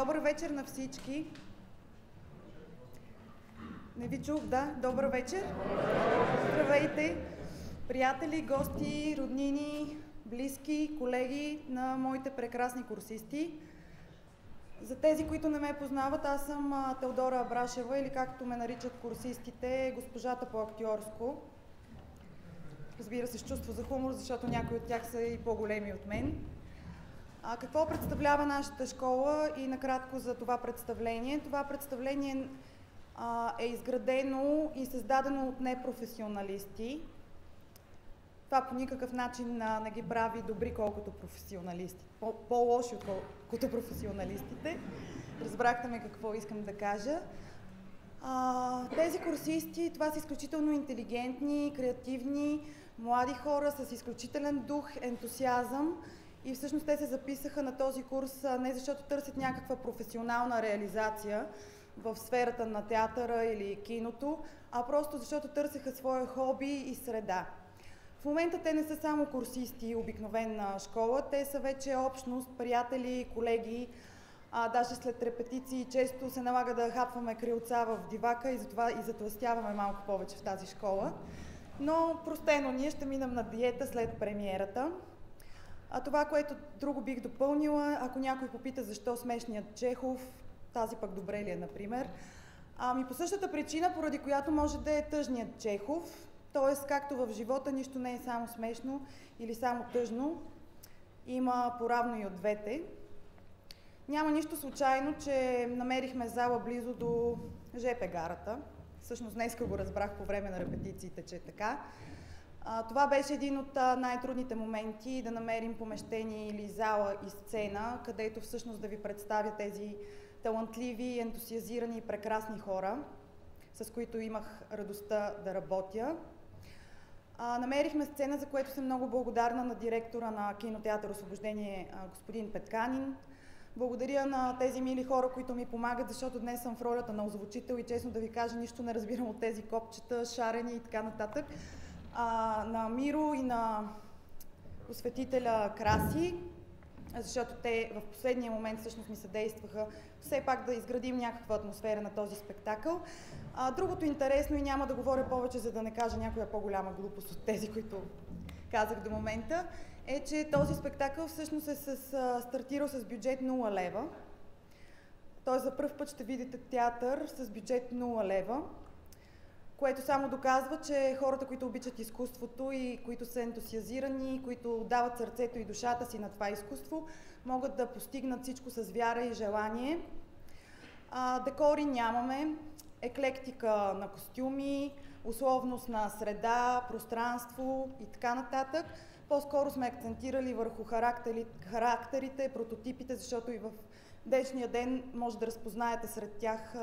Добър вечер на всички. Не ви чух, да? Добър вечер. Здравейте, приятели, гости, роднини, близки, колеги на моите прекрасни курсисти. За тези, които не ме познават, аз съм Теодора Абрашева, или както ме наричат курсистите, госпожата по актьорско. Разбира се, с чувство за хумор, защото някои от тях са и по-големи от мен. Какво представлява нашата школа и накратко за това представление? Това представление е изградено и създадено от непрофесионалисти. Това по никакъв начин не ги прави добри колкото професионалисти. По-лоши отколкото професионалистите. Разбрахте ме какво искам да кажа. Тези курсисти, това са изключително интелигентни, креативни, млади хора с изключителен дух, ентусиазъм. И всъщност те се записаха на този курс не защото търсят някаква професионална реализация в сферата на театъра или киното, а просто защото търсеха своя хоби и среда. В момента те не са само курсисти и обикновена школа, те са вече общност, приятели, колеги. Даже след репетиции често се налага да хапваме крилца в дивака и затова и затлъстяваме малко повече в тази школа. Но простено, ние ще минем на диета след премиерата. Това, което друго бих допълнила, ако някой попита защо смешният Чехов, тази пък добре ли е, например, по същата причина, поради която може да е тъжният Чехов, т.е. както в живота нищо не е само смешно или само тъжно, има поравно и от двете. Няма нищо случайно, че намерихме зала близо до ЖП гарата. Всъщност днеска го разбрах по време на репетициите, че е така. Това беше един от най-трудните моменти, да намерим помещение или зала и сцена, където всъщност да ви представя тези талантливи, ентусиазирани и прекрасни хора, с които имах радостта да работя. Намерихме сцена, за което съм много благодарна на директора на кинотеатър Освобождение, господин Петканин. Благодаря на тези мили хора, които ми помагат, защото днес съм в ролята на озвучител и честно да ви кажа, нищо не разбирам от тези копчета, шарени и така нататък. На Миро и на осветителя Краси, защото те в последния момент всъщност ми съдействаха все пак да изградим някаква атмосфера на този спектакъл. Другото интересно, и няма да говоря повече, за да не кажа някоя по-голяма глупост от тези, които казах до момента, е, че този спектакъл всъщност е стартирал с бюджет 0 лева. Тоест за пръв път ще видите театър с бюджет 0 лева, което само доказва, че хората, които обичат изкуството и които са ентусиазирани, които дават сърцето и душата си на това изкуство, могат да постигнат всичко с вяра и желание. Декори нямаме, еклектика на костюми, условност на среда, пространство и така нататък. По-скоро сме акцентирали върху характерите, прототипите, защото и в днешния ден може да разпознаете сред тях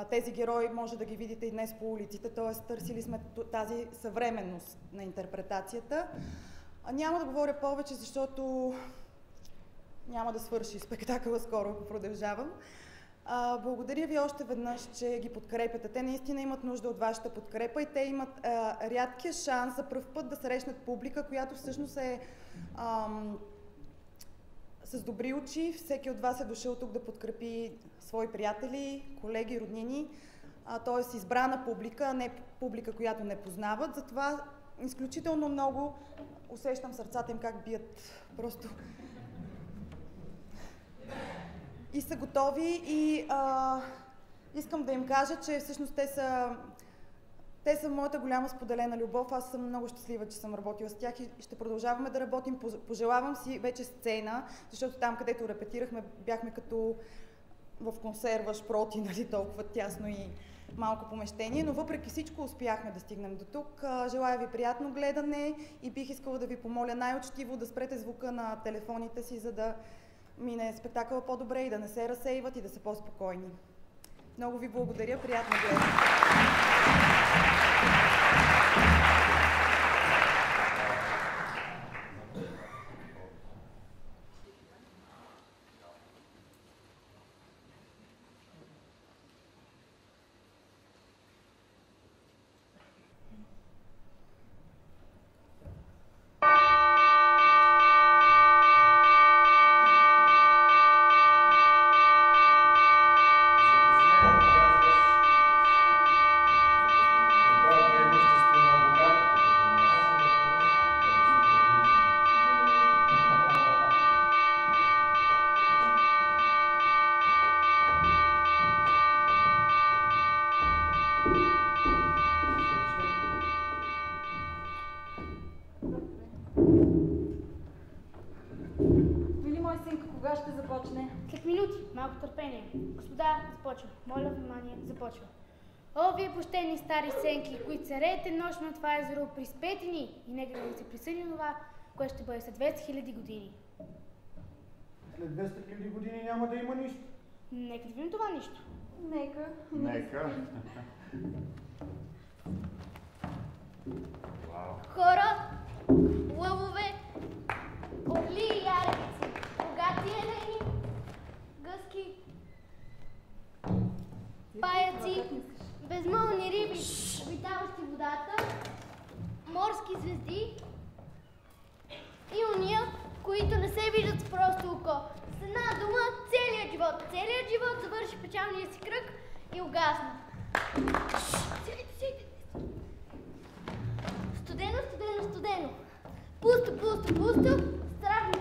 тези герои, може да ги видите и днес по улиците, т.е. търсили сме тази съвременност на интерпретацията. Няма да говоря повече, защото няма да свърши спектакъла скоро, ако продължавам. Благодаря ви още веднъж, че ги подкрепяте. Те наистина имат нужда от вашата подкрепа и те имат рядкия шанс за пръв път да срещнат публика, която всъщност е с добри очи. Всеки от вас е дошъл тук да подкрепи свои приятели, колеги, роднини, т.е. избрана публика, а не публика, която не познават. Затова изключително много усещам сърцата им как бият просто. И са готови и искам да им кажа, че всъщност те са моята голяма споделена любов. Аз съм много щастлива, че съм работила с тях и ще продължаваме да работим. Пожелавам си вече сцена, защото там, където репетирахме, бяхме като в консерва, шпроти, нали, толкова тясно и малко помещение, но въпреки всичко успяхме да стигнем до тук. Желая ви приятно гледане и бих искала да ви помоля най-учтиво да спрете звука на телефоните си, за да мине спектакъла по-добре и да не се разсейват и да са по-спокойни. Много ви благодаря, приятно гледане! Малко търпение. Господа, започва. Моля, внимание, започва. О, вие почтени стари сенки, които се реете нощ на това езеро, приспете ни и нека да ви се присъди това, което ще бъде след 200 000 години. След 200 000 години няма да има нищо. Нека да видим това нищо. Нека. Хора, лъвове, орли и ярици, богати елени, гъски, паяци, безмълни риби, обитаващи водата, морски звезди и уния, които не се виждат с просто око. С една дума, целият живот завърши печалния си кръг и угасна. Студено. Пусто. Страшно.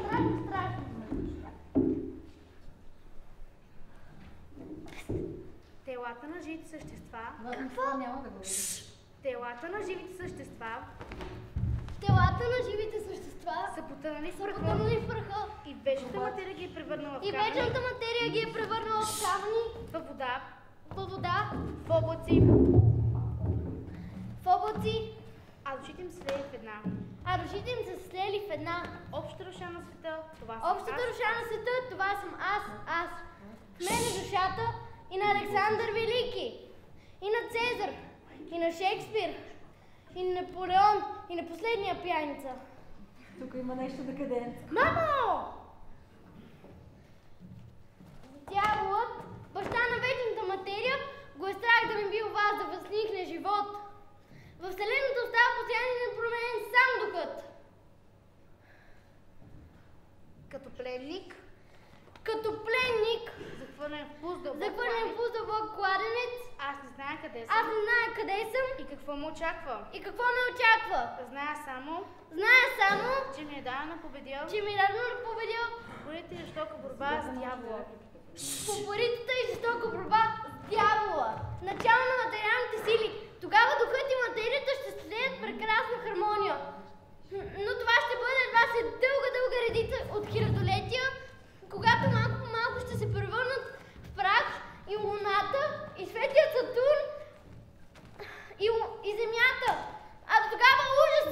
Телата на живите същества. Какво? Няма да говорим. Телата на живите същества са потънали в пръха. И вечната материя ги е превърнала в камъни. В камъни, Във вода. В облаци. А душите им се слеят в една. Общата душа на света, това съм аз. В мен е душата и на Александър Велики, и на Цезар, и на Шекспир, и на Наполеон, и на последния пияница. Тук има нещо декадентско. Мамо! Дяволът, баща на вечната материя, го е страх да ми би у вас да възникне живот. Във Вселената остава постоянен и непроменен сам духът. Като пленник. Захвърлен в пуст дълбок кладенец. Аз не зная къде съм. И какво ме очаква. Зная само, Че ми е дадено победил. Упоритата и жестока борба с дявола. Начало на материалните сили. Тогава духът и материята ще следят прекрасна хармония. Но това ще бъде едва след дълга редица от хилядолетия, когато малко по малко ще се превърнат в прах и луната, и светлият Сатурн, и земята. А до тогава ужас!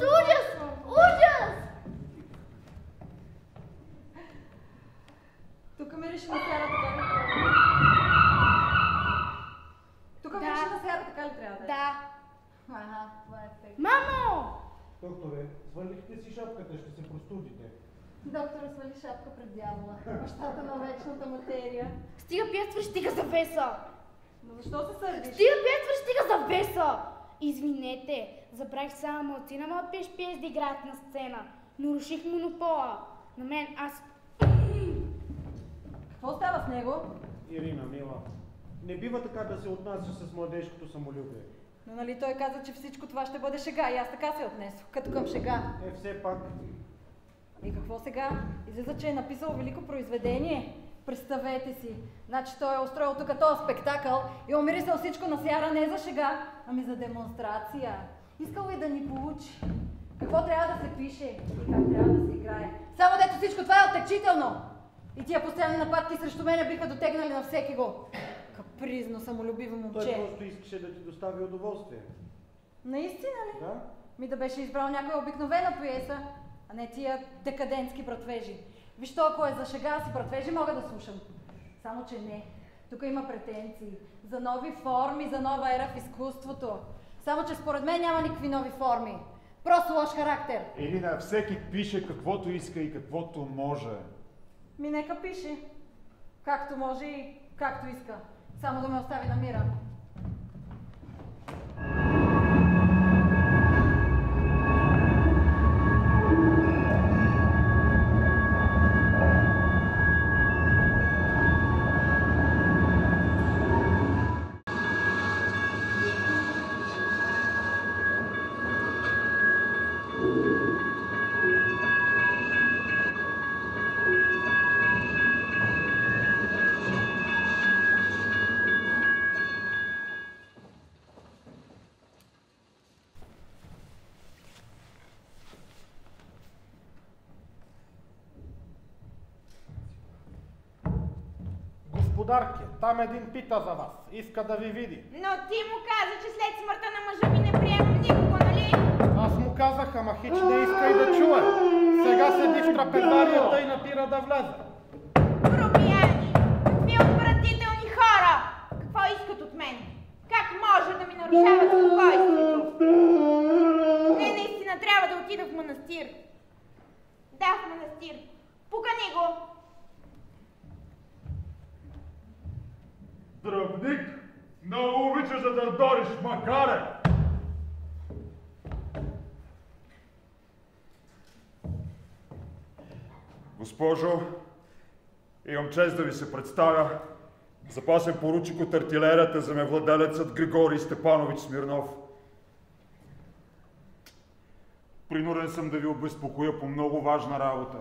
Тук мирише на сяра, така ли трябва да е? Да. Ага, това е фейк. Мамо! Докторе, свалихте си шапката, ще се простудите. Доктора свали шапка пред дявола. Бащата на вечната материя. Стига пиястваш, стига завеса! Но защо се сърдиш? Стига завеса! Извинете, забравих само малцина моят пиеш да играят на сцена, но руших монопола. На мен аз... Какво става с него? Ирина, мила, не бива така да се отнася с младежкото самолюбие. Но нали той каза, че всичко това ще бъде шега и аз така се отнесох, като към шега. Все пак. И какво сега? Излиза, че е написал велико произведение. Представете си. Значи той е устроил тук този спектакъл и омирисал всичко на сяра не за шега, ами за демонстрация. Искал и да ни получи. Какво трябва да се пише и как трябва да се играе. Само дето всичко това е отекчително. И тия постоянни нападки срещу мене биха дотегнали на всеки го. Капризно, самолюбиво момче. Той просто искаше да ти достави удоволствие. Наистина ли? Да? Ми да беше избрал някоя обикновена пиеса, а не тия декадентски братвежи. Виж, то ако е за шега, си братвежи мога да слушам. Само, че не. Тук има претенции за нови форми, за нова ера в изкуството. Само, че според мен няма никакви нови форми. Просто лош характер. Ирина, всеки пише каквото иска и каквото може. Ми нека пише. Както може и както иска. Само да ме остави на мира. господарки, там един пита за вас. Иска да ви види. Но ти му каза, че след смъртта на мъжа ми не приемам никого, нали? Аз му казах, ама хич не иска и да чуе. Сега седи в трапезарията и напира да влезе. Грубияни, какви отвратителни хора! Какво искат от мен? Как може да ми нарушават спокойствието? Не, наистина трябва да отида в манастир. Да, в манастир. Покани го. Дръбник, много обичаш да дърдориш, макаре! Госпожо, имам чест да ви се представя. Запасен поручик от артилерията, земевладелецът Григорий Степанович Смирнов. Принуден съм да ви обезпокоя по много важна работа.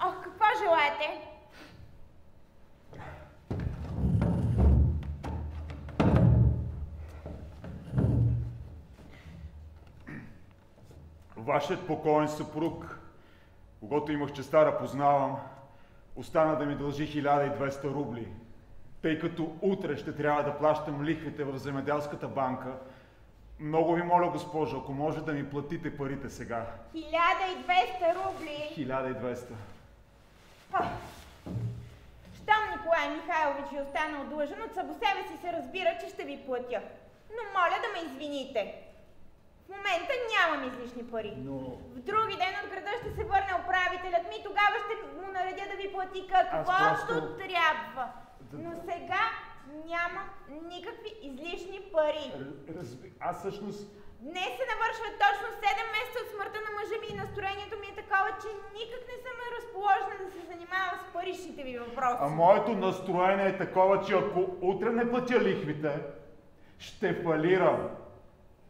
Ох, какво желаете? Вашият покоен съпруг, когато имах честа да познавам, остана да ми дължи 1200 рубли, тъй като утре ще трябва да плащам лихвите в земеделската банка. Много ви моля, госпожо, ако може да ми платите парите сега. 1200 рубли? 1200. Щом Николай Михайлович ви останал длъжен, от само себе си се разбира, че ще ви платя. Но моля да ме извините. В момента нямам излишни пари. В други ден от града ще се върне управителят ми, тогава ще му наредя да ви плати каквото трябва. Но сега няма никакви излишни пари. Аз всъщност... Днес се навършват точно 7 месеца от смъртта на мъжа ми и настроението ми е такова, че никак не съм разположена да се занимавам с паричните ви въпроси. А моето настроение е такова, че ако утре не платя лихвите, ще фалирам.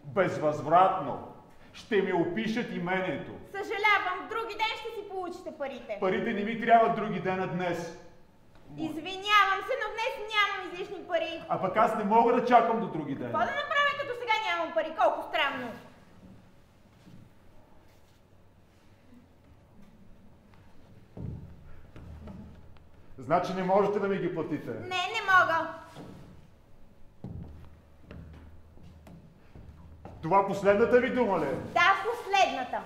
Безвъзвратно. Ще ми опишат имението. Съжалявам, в други ден ще си получите парите. Парите не ми трябва други ден, а днес. Извинявам се, но днес нямам излишни пари. А пък аз не мога да чакам до други ден. Какво да направя, като сега нямам пари? Колко странно. Значи не можете да ми ги платите? Не мога. Това последната ви дума ли? Да, последната.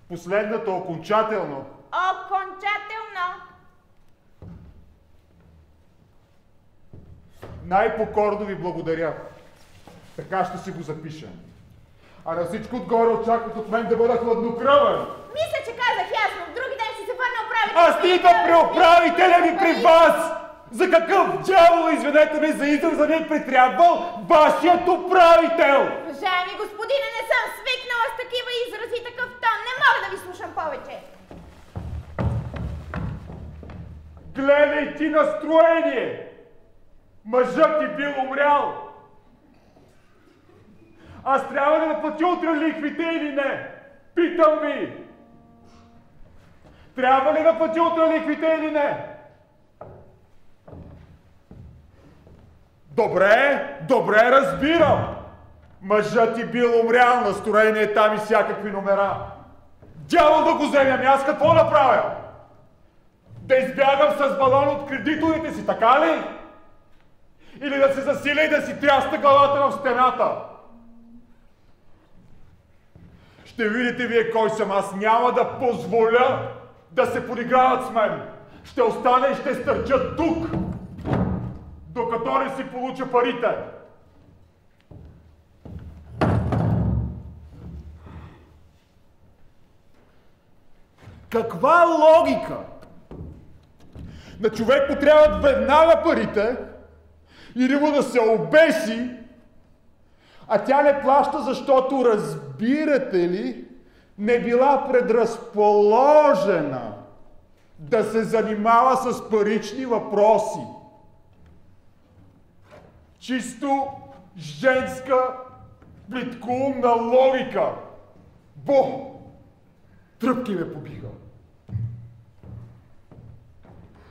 Последната, окончателно. Окончателно. Най-покорно ви благодаря. Така ще си го запиша. А на всичко отгоре очакват от мен да бъда хладнокръвен. Мисля, че казах ясно. В други ден ще се върна управител. Аз не идвам при управителя ми при вас! За какъв дявол, извинете ме за израза, ми е притрябвал вашият управител? Уважаеми господине, не съм свикнала с такива изрази и такъв тон. Не мога да ви слушам повече. Гледай ти настроение! Мъжът ти бил умрял! Аз трябва да наплатя утре лихвите или не? Питам ви! Трябва ли да платя утре лихвите или не? Добре, разбирам. Мъжът ти бил умрял, настроение там и всякакви номера. Дявол да го вземем, аз какво направя? Да избягам с балон от кредиторите си, така ли? Или да се засиля и да си тряста главата в стената? Ще видите вие кой съм, аз няма да позволя да се подиграват с мен. Ще остана и ще стърча тук, докато не си получа парите. Каква логика? На човек му трябват веднага парите или му да се обеси, а тя не плаща, защото, разбирате ли, не била предразположена да се занимава с парични въпроси. Чисто женска плиткоумна логика. Тръпки ме побиха.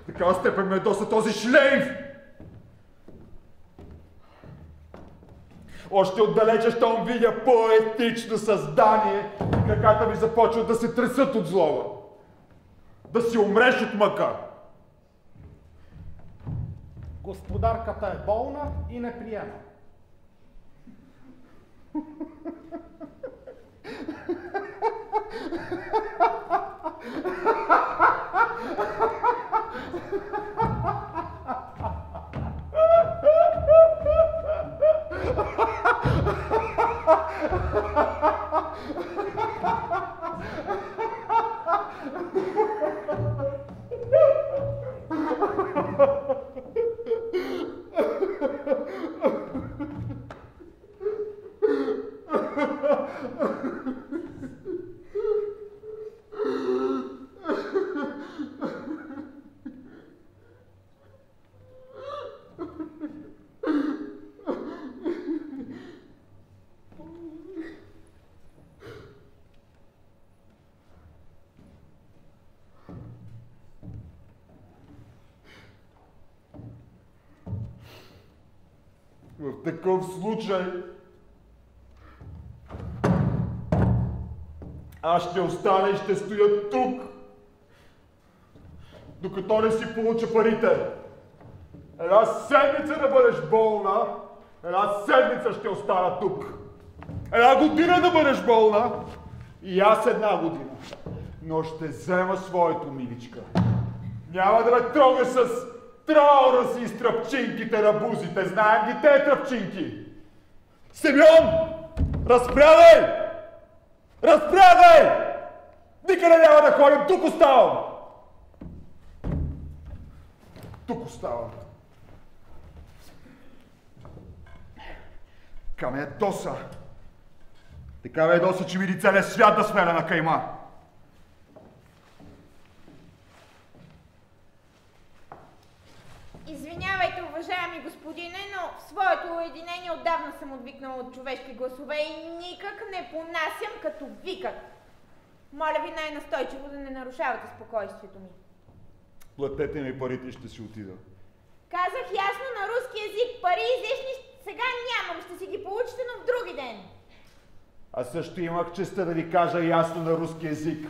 Такава степен ме доста този шлейф. Още отдалече, щом видя по-етично създание, краката ми започват да се тресат от злоба. Да си умреш от мъка. Господарката е болна и не приема. В такъв случай аз ще остана и ще стоя тук, докато не си получа парите. Една седмица да бъдеш болна, една седмица ще остана тук. Една година да бъдеш болна и аз една година. Но ще взема своето, миличка. Няма да ме трога с траура си и с тръпчинките на бузите. Знаем ги те тръпчинки. Симеон! Разпрягай! Разпрягай! Никъде няма да ходим, тук оставам! Тук оставам. Така ме ядоса. Така ме ядоса, че види целият свят да смеля на кайма. Извинявайте, уважаеми господине, но в своето уединение отдавна съм отвикнала от човешки гласове и никак не понасям като викат. Моля ви най-настойчиво да не нарушавате спокойствието ми. Платете ми парите и ще си отида. Казах ясно на руски език, пари излишни сега нямам, ще си ги получите, но в други ден. Аз също имах честа да ви кажа ясно на руски език.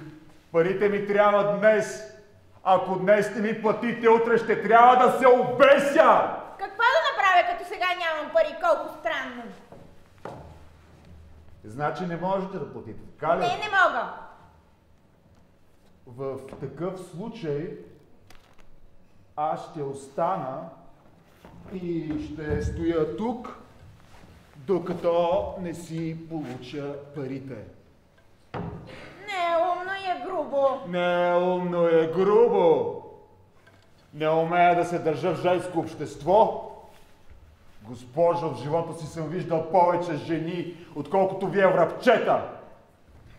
Парите ми трябва днес. Ако днес не ми платите, утре ще трябва да се обеся! Какво да направя, като сега нямам пари? Колко странно! Значи не можете да платите, така ли? Не, не мога! В такъв случай аз ще остана и ще стоя тук, докато не си получа парите. Не е умно и е грубо. Не е умно и е грубо. Не умея да се държа в женско общество. Госпожо, в живота си съм виждал повече жени, отколкото вие врабчета.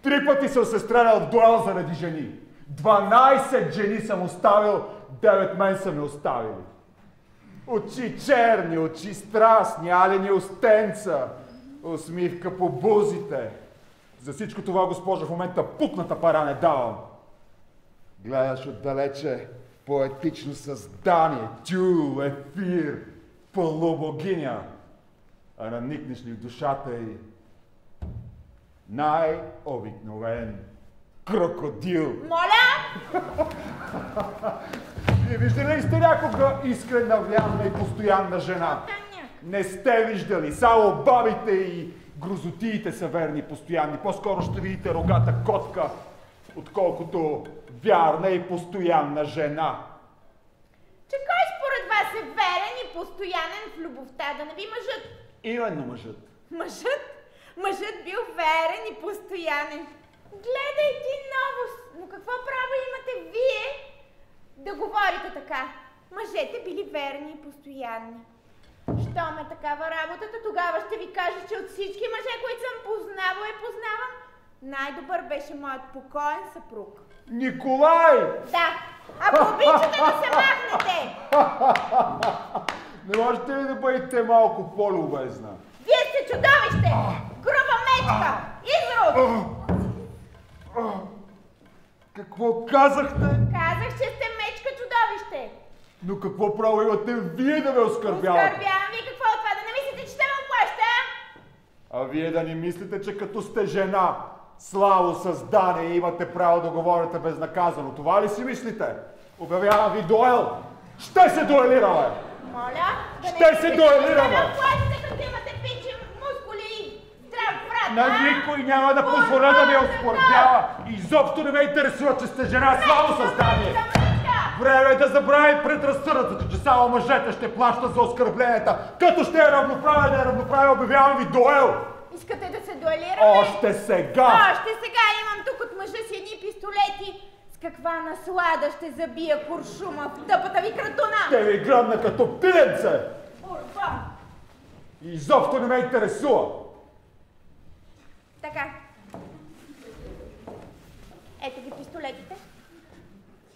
3 пъти съм се стрелял в дуел заради жени. 12 жени съм оставил, 9 мен са ме оставили. Очи черни, очи страстни, алени устенца, усмивка по бузите. За всичко това, госпожа, в момента пукната пара не давам. Гледаш отдалече поетично създание, тюл, ефир, полубогиня, а наникнеш ли в душата й най-обикновен крокодил. Моля? Вие виждали ли сте някога искрена, вярна и постоянна жена? Не сте виждали, само бабите и грозотиите са верни и постоянни. По-скоро ще видите рогата котка, отколкото вярна и постоянна жена. Че кой според вас е верен и постоянен в любовта? Да не би мъжът? Именно мъжът. Мъжът? Мъжът бил верен и постоянен. Гледай ти новост! Но какво право имате вие да говорите така? Мъжете били верни и постоянни. Щом е такава работата, тогава ще ви кажа, че от всички мъже, които съм познавал и познавам, най-добър беше моят покоен съпруг. Николай! Да! Ако обичате да се махнете! Не можете ли да бъдете малко по-любезна? Вие сте чудовище! Груба мечка! Изрод! Какво казахте? Казах, че сте мечка чудовище! Но какво право имате вие да ме оскърбявате? Оскърбявам ви какво от това? Да не мислите, че ще ме оплаща? А вие да не мислите, че като сте жена, слабо създание, имате право да говорите безнаказано. Това ли си мислите? Обявявам ви дуел! Ще се дуелираме! Моля? Ще се дуелираме! Плачете, като имате пинчи мускули и здрав брат, На никой няма да позволя да ме оскорбява! Изобщо не ме интересува, че сте жена, слабо създание! Време е да забрави предразсъдъците, че само мъжете ще плащат за оскърбленията. Като ще е равноправие, обявявам ви дуел! Искате да се дуелираме? Още сега! Още сега имам тук от мъжа си едни пистолети. С каква наслада ще забия куршума в тъпата ви кратуна! Ще ви гръмна като пиленце! Урва! Изобщо не ме интересува! Така. Ето ги пистолетите.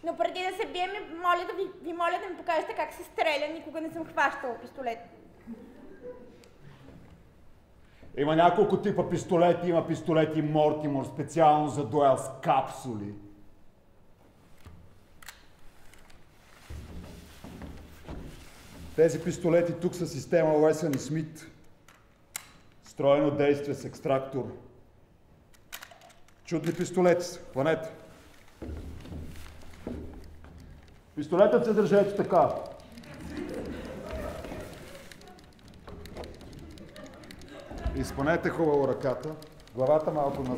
Но преди да се бием, ви моля да ми покажете как се стреля. Никога не съм хващала пистолет. Има няколко типа пистолети. Има пистолети Мортимор, специално за дуел с капсули. Тези пистолети тук са система Уесън и Смит. Строено действие с екстрактор. Чудни пистолети са. Хванете. Пистолетът се държи ето така. Изпънете хубаво ръката. Главата малко на...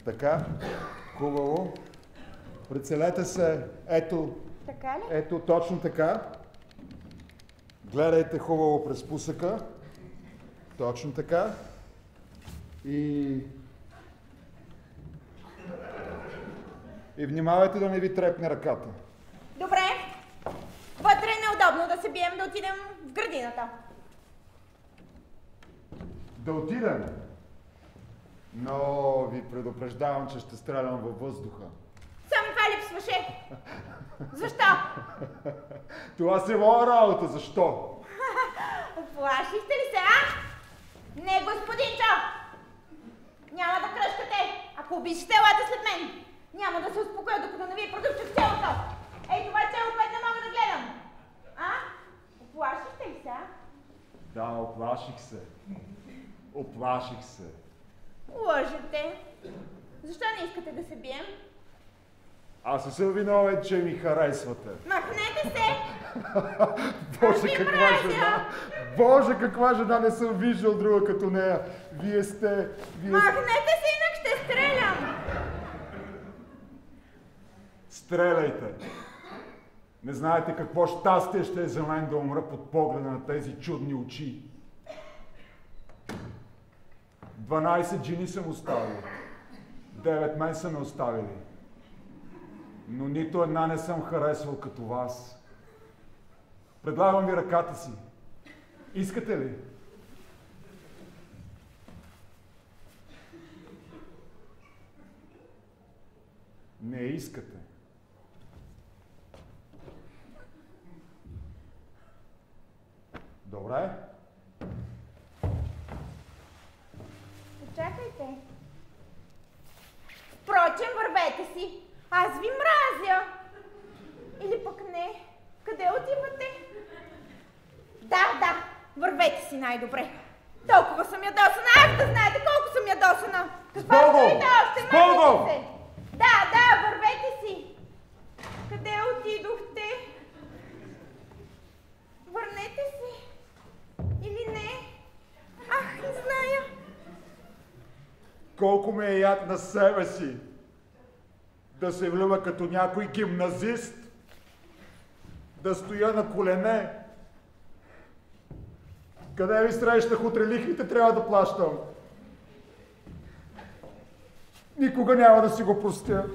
Така. Хубаво. Прицелете се. Ето. Така ли? Ето, точно така. Гледайте хубаво през пусъка. Точно така. И внимавайте да не ви трепне ръката. Добре. Вътре е неудобно да се бием, да отидем в градината. Да отидем? Но ви предупреждавам, че ще стрелям във въздуха. Само това липсваше. Защо? Това си е моя работа. Защо? Оплашихте ли се, а? Не, господинчо! Няма да кръшкате. Ако обичате, елате след мен. Няма да се успокоя, докато не ви продупча в целото. Ей, това чело, което не мога да гледам. А? Оплашихте ли се, а? Да, оплаших се. Оплаших се. Лъжете. Защо не искате да се бием? Аз не съм виновен, че ми харесвате. Махнете се! Боже, каква жена! Боже, каква жена! Не съм виждал друга като нея. Вие сте... Махнете се, инак ще стрелям! Стреляйте! Не знаете какво щастие ще е за мен да умра под погледа на тези чудни очи. 12 жени съм оставил. 9 мен са ме оставили. Но нито една не съм харесвал като вас. Предлагам ви ръката си. Искате ли? Не искате. Добре. Почакайте. Впрочем, вървете си. Аз ви мразя. Или пък не. Къде отивате? Да, вървете си най-добре. Толкова съм ядосана. Ах, да знаете колко съм ядосана. Каква стоите още? Махайте се. Да, вървете си. Къде отидохте? Върнете се. Или не? Ах, не зная. Колко ме е яд на себе си да се влюбя като някой гимназист, да стоя на колене. Къде ви срещах утре, лихвите трябва да плащам. Никога няма да си го простя.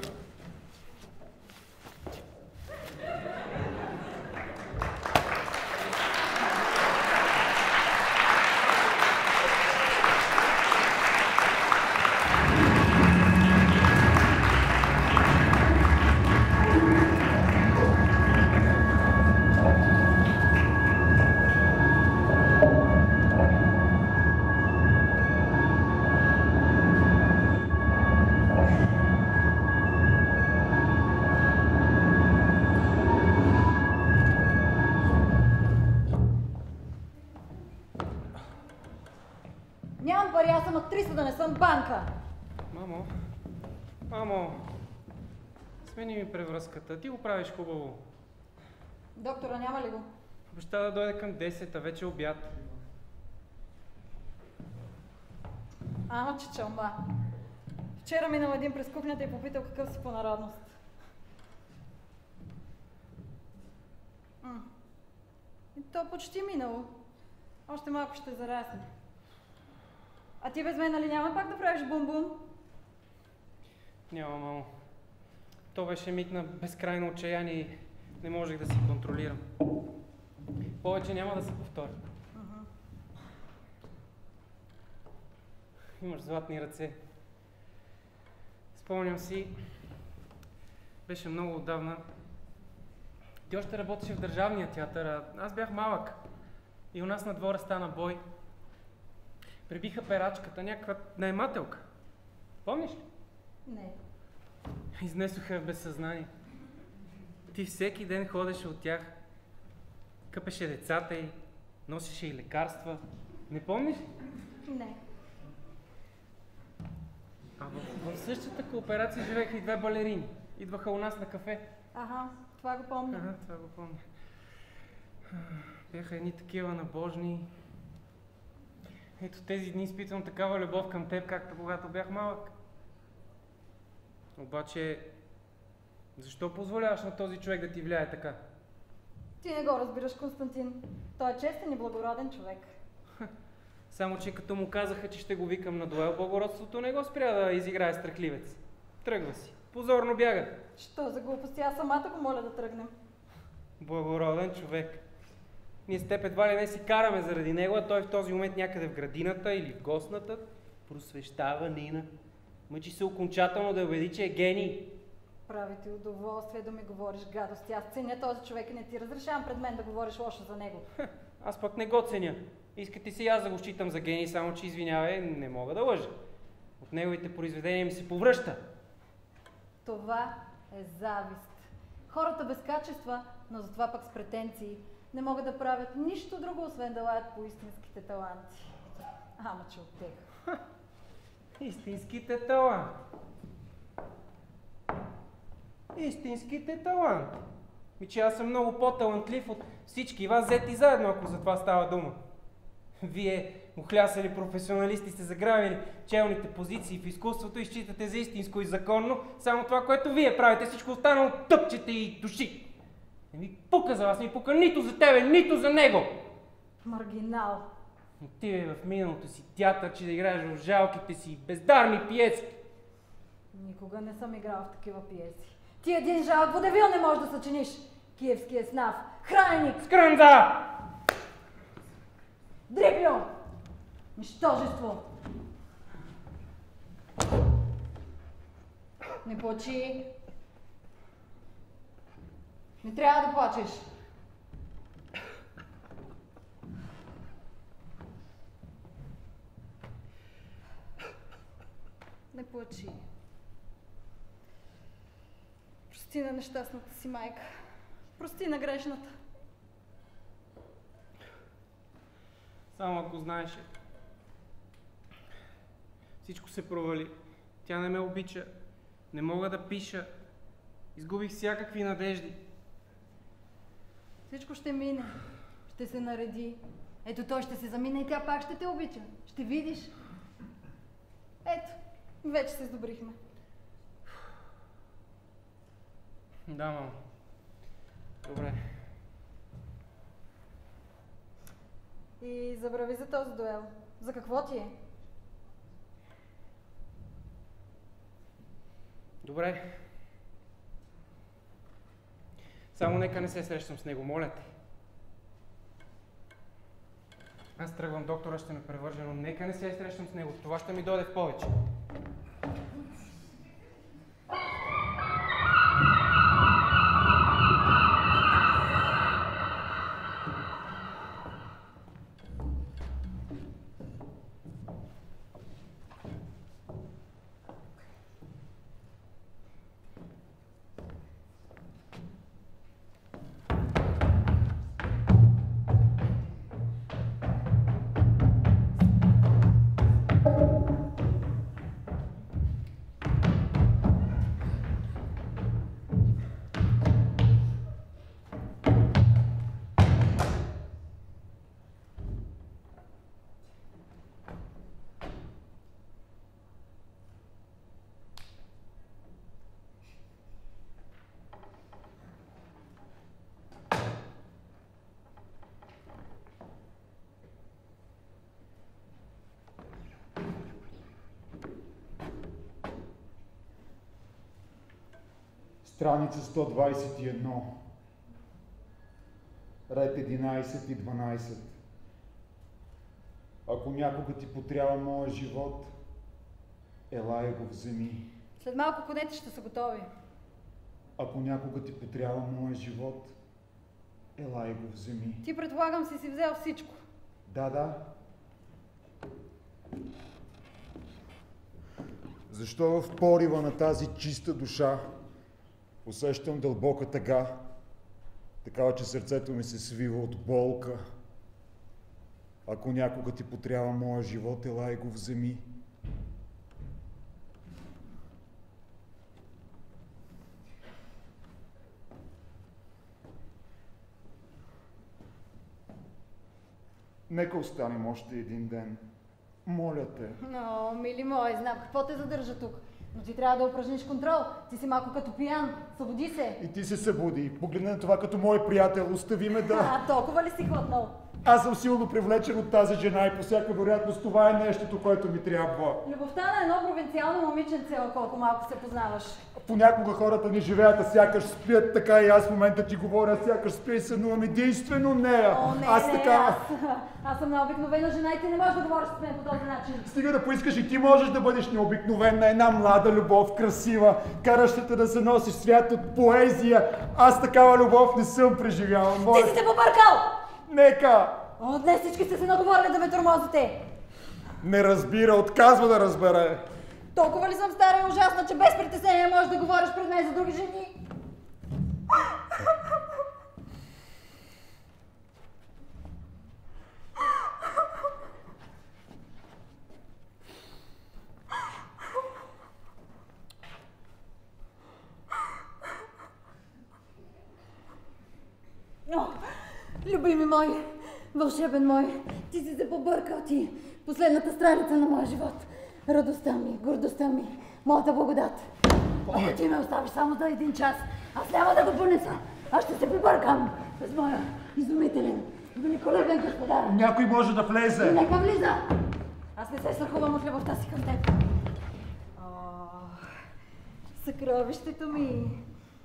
Нямам пари, аз съм актриса, да не съм банка. Мамо, Смени ми превръзката. Ти го правиш хубаво. Доктора няма ли го? Обеща да дойде към 10, а вече обяд. Ама, че чалма. Вчера минал един през кухнята и попитал какъв си по народност. И то почти минало. Още малко ще зарасне. А ти без мен, нали няма пак да правиш бум-бум? Няма, мамо. То беше миг на безкрайно отчаяние и не можех да си контролирам. Повече няма да се повтори. Имаш златни ръце. Спомням си, беше много отдавна. Ти още работеше в Държавния театър, а аз бях малък. И у нас на двора стана бой. Прибиха перачката, някаква наемателка. Помниш ли? Не. Изнесоха без съзнание. Ти всеки ден ходеше от тях. Къпеше децата й, носеше и лекарства. Не помниш ли? Не. А в същата кооперация живееха и две балерини. Идваха у нас на кафе. Ага, това го помня. Ага, това го помня. Бяха едни такива набожни. Ето тези дни изпитвам такава любов към теб, както когато бях малък. Обаче, защо позволяваш на този човек да ти влияе така? Ти не го разбираш, Константин. Той е честен и благороден човек. Само, че като му казаха, че ще го викам на дуел, благородството не го спря да изиграе страхливец. Тръгва си. Позорно бяга. Що за глупости? Аз самата го моля да тръгнем. Благороден човек. Ние с теб едва ли не си караме заради него, а той в този момент някъде в градината или в гостната просвещава Нина. Мъчи се окончателно да убеди, че е гений. Прави ти удоволствие да ми говориш гадости. Аз ценя този човек и не ти разрешавам пред мен да говориш лошо за него. Аз пък не го ценя. Искате си аз да го считам за гений, само че извинявай, не мога да лъжа. От неговите произведения ми се повръща. Това е завист. Хората без качества, но затова пък с претенции, не могат да правят нищо друго, освен да лаят по истинските таланти. Ама че от тех. Истинските таланти. Истинските таланти. Че аз съм много по-талантлив от всички вас взети заедно, ако за това става дума. Вие, ухлясали професионалисти, сте заграбили челните позиции в изкуството и считате за истинско и законно само това, което вие правите, всичко останало тъпчете и души. Не ми пука за вас, не ми пука нито за тебе, нито за него. Маргинал. Отивай в миналото си театър, че да играеш в жалките си бездарни пиеси. Никога не съм играла в такива пиеси. Ти един жалък водевил не можеш да съчиниш. Киевския снав, храненик, скрънза! Дриплю! Нищожество! Не плачи. Не трябва да плачеш. Не плачи. Прости на нещастната си майка. Прости на грешната. Само ако знаеше. Всичко се провали. Тя не ме обича. Не мога да пиша. Изгубих всякакви надежди. Всичко ще мине. Ще се нареди. Ето той ще се замине и тя пак ще те обича. Ще видиш. Ето, вече се сдобрихме. Да, мамо. Добре. И забрави за този дуел. За какво ти е? Добре. Само нека не се срещам с него, моля те. Аз тръгвам, доктора ще ме превърже, но нека не се срещам с него. Това ще ми дойде в повече. Страница 121. Ред 11 и 12. Ако някога ти потрябва моя живот, ела и го вземи. След малко конете ще са готови. Ако някога ти потрябва моя живот, ела и го вземи. Ти предполагам си взел всичко. Да. Защо в порива на тази чиста душа усещам дълбока тъга, такава, че сърцето ми се свива от болка? Ако някога ти потрябва моя живот, ела и го вземи. Нека останем още един ден. Моля те. Но, мили мой, знам какво те задържа тук. Но ти трябва да упражниш контрол. Ти си малко като пиян. Събуди се. И ти се събуди. Погледни на това като мой приятел. Остави ме да... Толкова ли си хватнал? Аз съм силно привлечен от тази жена и по всяка вероятност това е нещото, което ми трябва. Любовта на едно провинциално момиченце, колко малко се познаваш. Понякога хората ни живеят, а сякаш спят, така и аз в момента ти говоря, сякаш спя и сънувам единствено нея. Аз съм на обикновена жена и ти не можеш да говориш с мен по този начин. Стига да поискаш и ти можеш да бъдеш необикновена, една млада любов, красива, каращата да се носиш свят от поезия. Аз такава любов не съм преживявал. Ти си се побъркал! Нека! Днес всички сте се наговорили да ме тормозите. Не разбира, отказва да разбере. Толкова ли съм стара и ужасна, че без притеснение можеш да говориш пред мен за други жени? Любими мой, вълшебен мой, ти си се побъркал ти. Последната страница на моя живот. Радостта ми, гордостта ми, моята благодат. Ако ти ме оставиш само за един час, аз няма да го понеса. Аз ще се побъркам с моя изумителен, великолепен господар. Някой може да влезе. И нека влиза. Аз не се страхувам от любовта си към теб. Съкровището ми,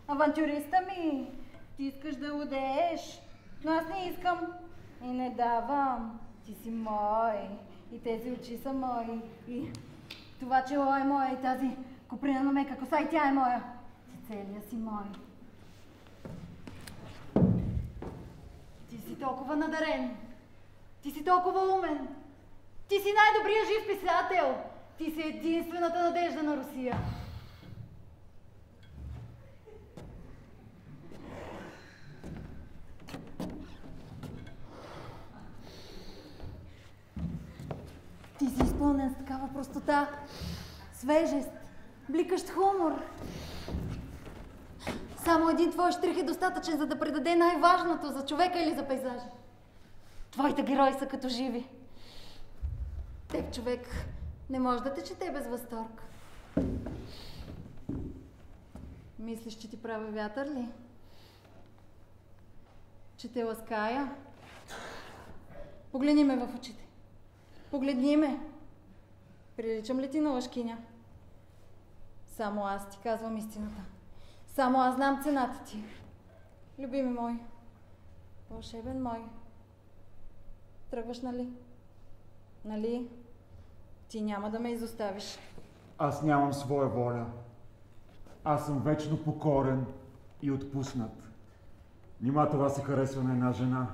авантюриста ми, ти искаш да лудееш, но аз не искам и не давам. Ти си мой и тези очи са мои и това чело е мое и тази коприна на мека коса и тя е моя. Ти целия си мой. Ти си толкова надарен. Ти си толкова умен. Ти си най-добрият жив писател. Ти си единствената надежда на Русия. Ти си изпълнен с такава простота, свежест, бликащ хумор. Само един твой щрих е достатъчен, за да предаде най-важното за човека или за пейзажа. Твоите герои са като живи. Теб, човек, не може да те чете без възторг. Мислиш, че ти правя вятър ли? Че те лаская? Погледни ме в очите. Погледни ме. Приличам ли ти на лъжкиня? Само аз ти казвам истината. Само аз знам цената ти. Любими мой, вълшебен мой. Тръгваш, нали? Нали? Ти няма да ме изоставиш. Аз нямам своя воля. Аз съм вечно покорен и отпуснат. Нима това се харесва на една жена.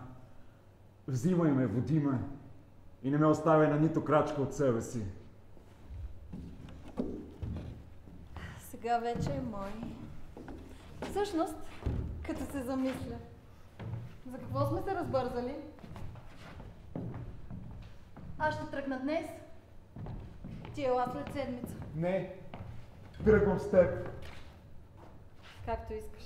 Взимай ме, води ме и не ме оставяй на нито крачка от себе си. Сега вече е мой. Всъщност, като се замисля, за какво сме се разбързали? Аз ще тръгна днес. Ти ела след седмица. Не, тръгвам с теб. Както искаш.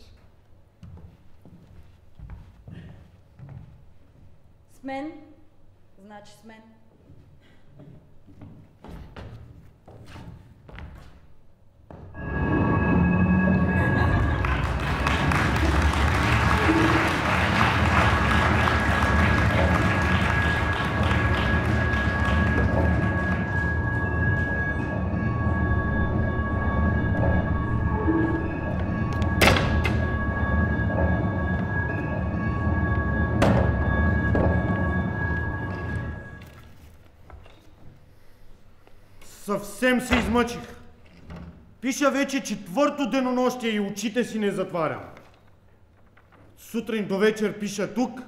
С мен, значи с мен. Съвсем се измъчих. Пиша вече 4-то денонощие и очите си не затварям. Сутрин до вечер пиша тук,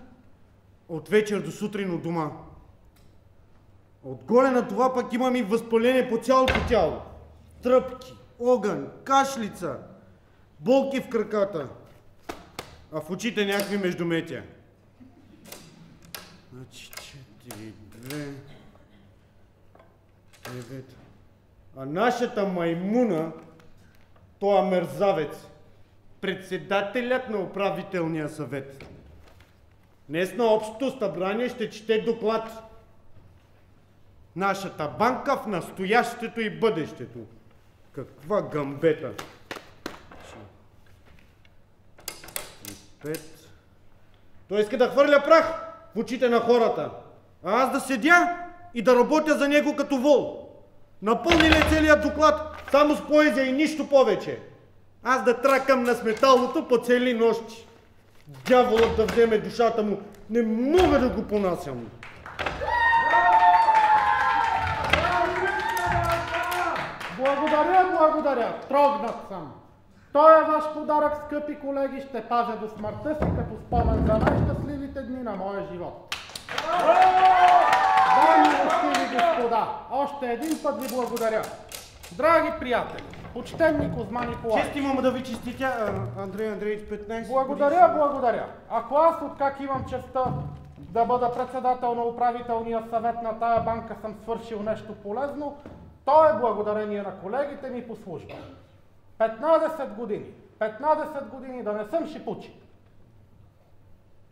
от вечер до сутрин от дома. Отгоре на това пък имам и възпаление по цялото тяло. Тръпки, огън, кашлица, болки в краката, а в очите някакви междуметия. Значи 4, 2, 9. А нашата маймуна, тоя мерзавец, председателят на управителния съвет. Днес на общото събрание ще чете доклад. Нашата банка в настоящето и бъдещето. Каква гъмбета! 5. Той иска да хвърля прах в очите на хората, а аз да седя и да работя за него като вол. Напълни ли целият доклад само с поезия и нищо повече? Аз да тракам на сметалото по цели нощи. Дяволът да вземе душата му, не мога да го понасям. Благодаря, трогнат съм. Той е ваш подарък, скъпи колеги, ще пазя до смъртта си като спомен за най-щастливите дни на моя живот. Дами и господа, още един път ви благодаря. Драги приятели, почтенни Кузма Николаевич. Чест имам да ви честитя, Андрей Андреевич, 15. Благодаря. Ако аз откак имам честта да бъда председател на управителния съвет на тая банка съм свършил нещо полезно, то е благодарение на колегите ми по служба. 15 години да не съм шипучи.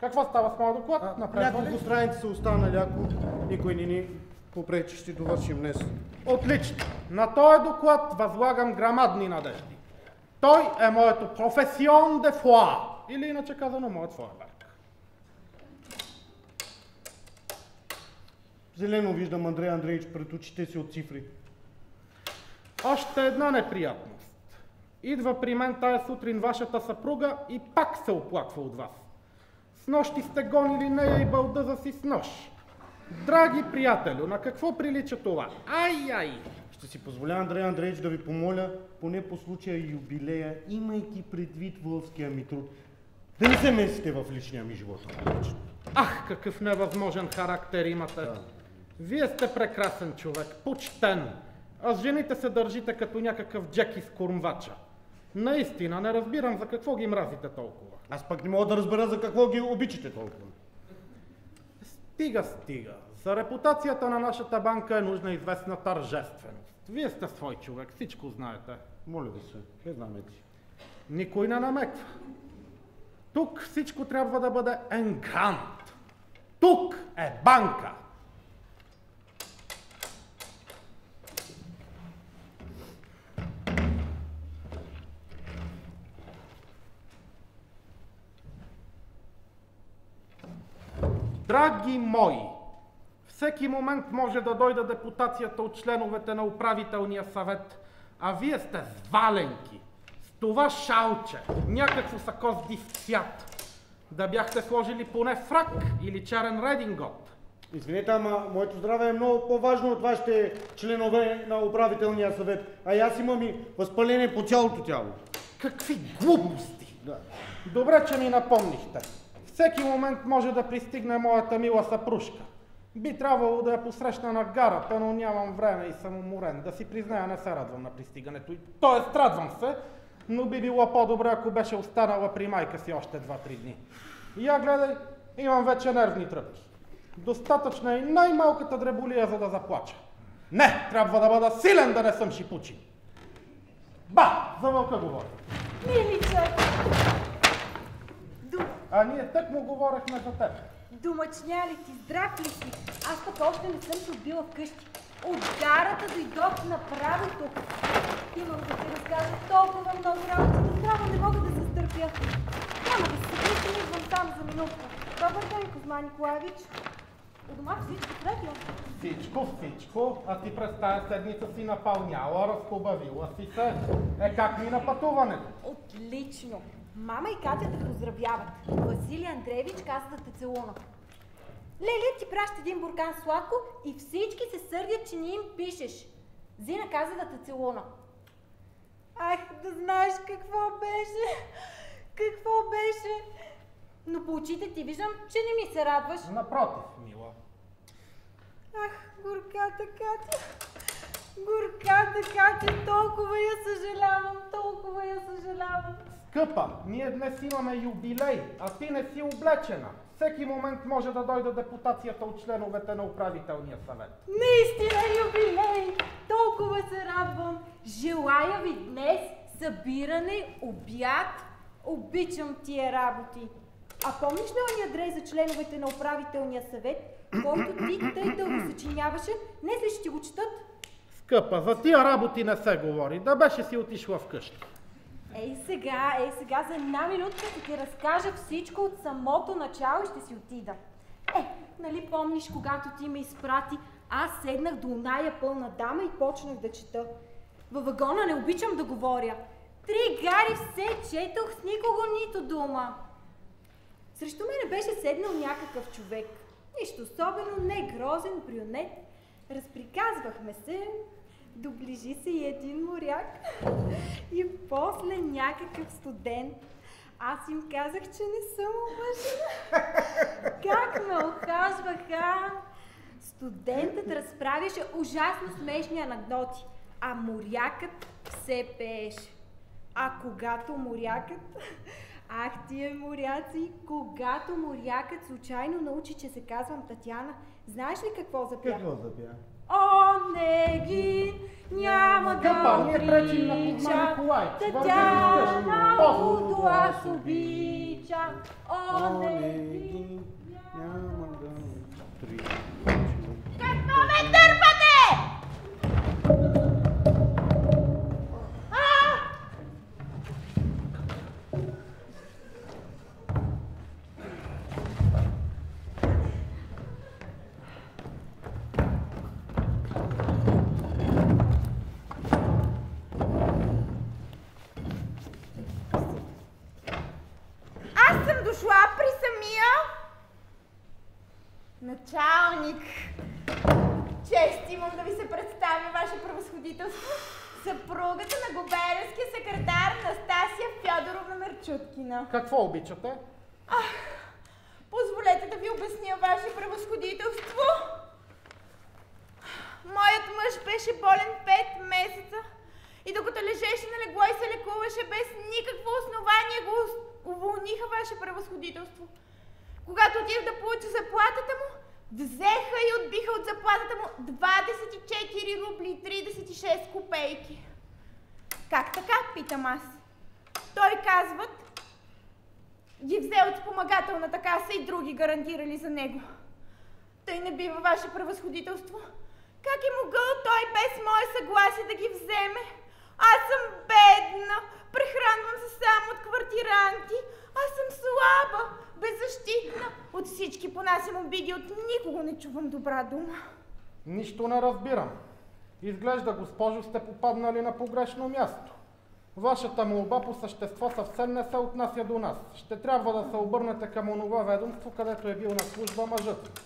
Какво става с моя доклад? Няколко страници са останали, ако никой не ни попречи, ще довършим днес. Отлично! На този доклад възлагам грамадни надежди. Той е моето професион де фуа, или иначе казано моят фойерверк. Зелено виждам Андрей Андреевич пред очите си от цифри. Още една неприятност. Идва при мен тая сутрин вашата съпруга и пак се оплаква от вас. Снощи сте гонили нея и бълдъза си с нож. Драги приятелю, на какво прилича това? Ай! Ще си позволя, Андрей Андреевич, да ви помоля, поне по случая юбилея, имайки предвид волския ми труд, да не се месите в личния ми живот. Ах, какъв невъзможен характер имате. Да. Вие сте прекрасен човек, почтен, а с жените се държите като някакъв Джеки с кормвача. Наистина, не разбирам за какво ги мразите толкова. Аз пък не мога да разбера за какво ги обичате толкова. Стига. За репутацията на нашата банка е нужна известна тържественост. Вие сте свой човек, всичко знаете. Моля ви се, не знаме ти. Никой не намеква. Тук всичко трябва да бъде енгрант. Тук е банка. Драги мои, всеки момент може да дойде депутацията от членовете на управителния съвет, а вие сте с валенки, с това шалче, някакво сако с див цвят. Да бяхте сложили поне фрак или черен редингот. Извинете, ама моето здраве е много по-важно от вашите членове на управителния съвет, а аз имам и възпаление по цялото тяло. Какви глупости! Да. Добре, че ми напомнихте. Всеки момент може да пристигне моята мила съпружка. Би трябвало да я посрещна на гарата, но нямам време и съм уморен. Да си призная, не се радвам на пристигането. Тоест, радвам се, но би било по-добре, ако беше останала при майка си още 2-3 дни. И я гледай, имам вече нервни тръпки. Достатъчна е най-малката дреболия, за да заплача. Не, трябва да бъда силен, да не съм шипучи. За вълка говоря. Миличе! А ние тък му говорехме за теб. Домъчня ли ти, здрав ли си? Аз пък още не съм се отбила вкъщи. От гарата дойдох направо тук. Имам да ти разкажа толкова много работа, направо не мога да се стърпя. Няма да се съгласим, идвам само за минутка. Добър ден, Кузма Николаевич. У дома всичко трепя. Всичко, а ти през тая седмица си напълняла, разхубавила си се. Как ми на пътуването? Отлично. Мама и Катя те поздравяват. Василий Андреевич каза да те целуна. Лелия ти праща един буркан сладко и всички се сърдят, че не им пишеш. Зина каза да те целуна. Ах, да знаеш какво беше. Какво беше? Но по очите ти виждам, че не ми се радваш. Напротив, мила. Ах, горката Катя. Горката Катя, толкова я съжалявам, толкова я съжалявам. Скъпа, ние днес имаме юбилей, а ти не си облечена. Всеки момент може да дойде депутацията от членовете на управителния съвет. Наистина юбилей! Толкова се радвам. Желая ви днес събиране, обяд. Обичам тия работи. А помниш ли ония адрес за членовете на управителния съвет, който ти тъй дълго съчиняваше? Днес ли ще ти го четат? Скъпа, за тия работи не се говори. Да беше си отишла вкъщи. Ей сега, за една минутка ще ти разкажа всичко от самото начало и ще си отида. Нали помниш, когато ти ме изпрати, аз седнах до оная пълна дама и почнах да чета. Във вагона не обичам да говоря. 3 гари все четох, с никого нито дума. Срещу мене беше седнал някакъв човек. Нищо особено, не грозен, брюнет. Разприказвахме се, доближи се и един моряк и после някакъв студент. Аз им казах, че не съм омъжена. Как ме ухажваха! Студентът разправяше ужасно смешни анекдоти, а морякът все пееше. А когато морякът... Ах, тия моряци, когато морякът случайно научи, че се казвам Татяна, знаеш ли какво запя? Какво запя? О, не ги няма да отрича, Татяна, буду аз обича. О, не ги няма да отрича. Какво ме дърпате? Дошла при самия началник. Чест имам да ви се представя, ваше превъзходителство, съпругата на губернския секретар Настасия Фьодоровна Мерчуткина. Какво обичате? Позволете да ви обясня, ваше превъзходителство. Моят мъж беше болен 5 месеца и докато лежеше на легло и се лекуваше без никакво основание, го уволниха, ваше превъзходителство. Когато отидох да получа заплатата му, взеха и отбиха от заплатата му 24 рубли и 36 копейки. Как така, питам аз. Той казват, ги взе от спомагателната каса и други гарантирали за него. Тъй не бива, ваше превъзходителство. Как е могъл той без мое съгласие да ги вземе? Аз съм бедна, прехранвам се само от квартиранти, аз съм слаба, беззащитна. От всички понасям обиди, от никого не чувам добра дума. Нищо не разбирам. Изглежда, госпожо, сте попаднали на погрешно място. Вашата молба по същество съвсем не се отнася до нас. Ще трябва да се обърнете към онова ведомство, където е бил на служба мъжът.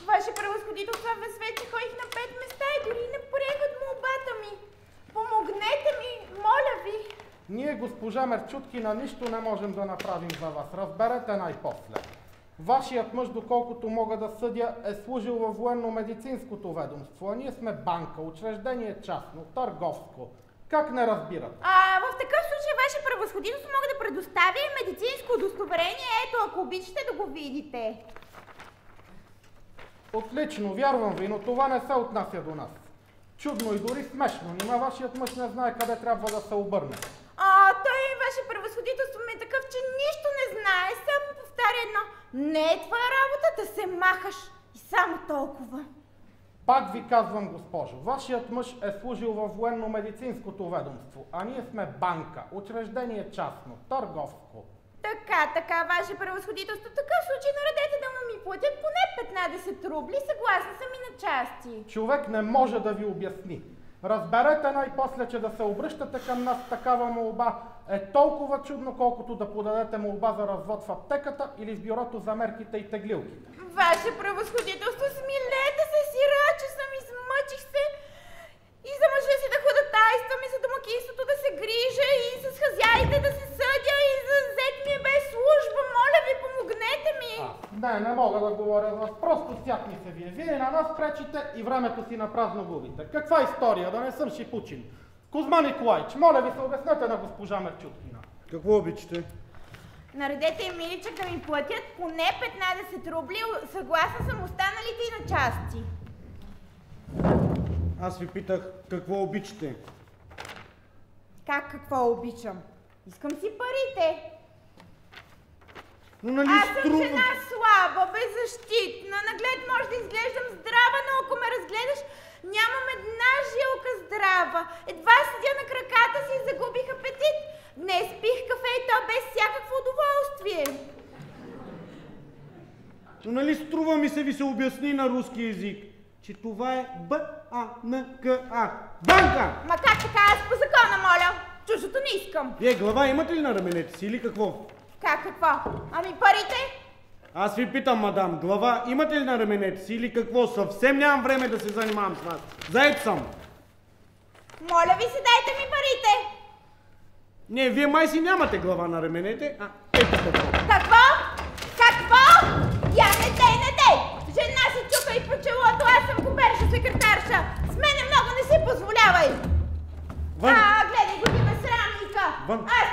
Ваше превъзходителство, аз вече ходих на 5 места и дори не приех от молбата ми. Помогнете ми, моля ви. Ние, госпожа Мерчуткина, нищо не можем да направим за вас. Разберете най-после. Вашият мъж, доколкото мога да съдя, е служил във военно-медицинското ведомство, а ние сме банка, учреждение частно, търговско. Как не разбират? В такъв случай, ваше превъзходителство, мога да предоставя и медицинско удостоверение. Ето, ако обичате да го видите. Отлично, вярвам ви, но това не се отнася до нас. Чудно и дори смешно. Нима вашият мъж не знае къде трябва да се обърне. Той, ваше превъзходителство, ме е такъв, че нищо не знае. Само повтаря едно. Не е твоя работа да се махаш. И само толкова. Пак ви казвам, госпожо, вашият мъж е служил във военно-медицинското ведомство, а ние сме банка, учреждение частно, търговско. Така, ваше превъзходителство. В такъв случай наредете да му ми платят поне 15 рубли. Съгласна съм и на части. Човек не може да ви обясни. Разберете най-после, че да се обръщате към нас такава молба е толкова чудно, колкото да подадете молба за развод в аптеката или в бюрото за мерките и теглилките. Ваше превъзходителство, смилете се, сираче съм, измъчих се и за мъжа си ми за домакинството да се грижа и с хазяите да се съдя и за зет ми е без служба. Моля ви, помогнете ми! Не мога да говоря с вас. Просто сякни се вие. Вие на нас пречите и времето си на празно губите. Каква история? Да не съм шипучин. Кузма Николаич, моля ви се обяснете на госпожа Мерчуткина. Какво обичате? Наредете им, миличък, да ми платят поне 15 рубли. Съгласна съм останалите и на части. Аз ви питах какво обичате. Как какво обичам? Искам си парите. Но нали Аз съм жена слаба, беззащитна. Наглед може да изглеждам здрава, но ако ме разгледаш, нямам една жилка здрава. Едва седя на краката си и загубих апетит. Днес пих кафе и то без всякакво удоволствие. Но нали струва ми се ви се обясни на руски език, че това е Б-А-Н-К-А. Банка! Ма как така? Аз по закона, моля. Чуждото не искам. Вие глава имате ли на раменете си или какво? Как какво? Ами парите? Аз ви питам, мадам, глава имате ли на раменете си или какво? Съвсем нямам време да се занимавам с вас. Заед съм. Моля ви се, дайте ми парите. Не, вие май си нямате глава на раменете, ето какво. Какво? Какво? Я не дей! Жена се чука и по челото, аз съм куперша секретарша. С мене много не си позволявай. Вън! Гледай го ти безсрамника. Вън! Аз!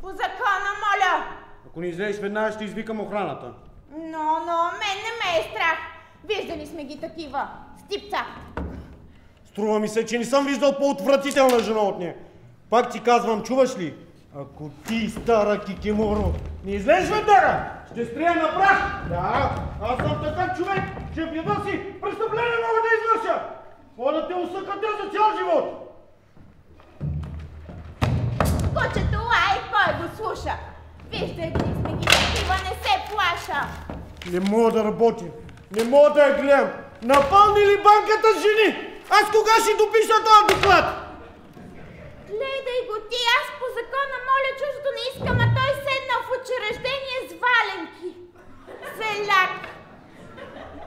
По закона, моля. Ако не излезеш веднага, ще извикам охраната. Но, мен не ме е страх. Виждали сме ги такива. Стипца. Струва ми се, че не съм виждал по-отвратителна жена от нея. Пак ти казвам, чуваш ли? Ако ти, стара кикиморо, не излезеш веднага, ще стрия на прах! Да, аз съм такъв човек, че в вида си престъпление мога да извърша! Мога да те усъкате за цял живот! Кучето лай, кой го слуша? Виждали сме ги такива, не се плаша! Не мога да работя, не мога да я гледам! Напълни ли банката с жени? Аз кога ще допиша този доклад? Гледай го ти, аз по закона моля, чуждото не искам, а той седнал в учреждение с валенки. Селяк!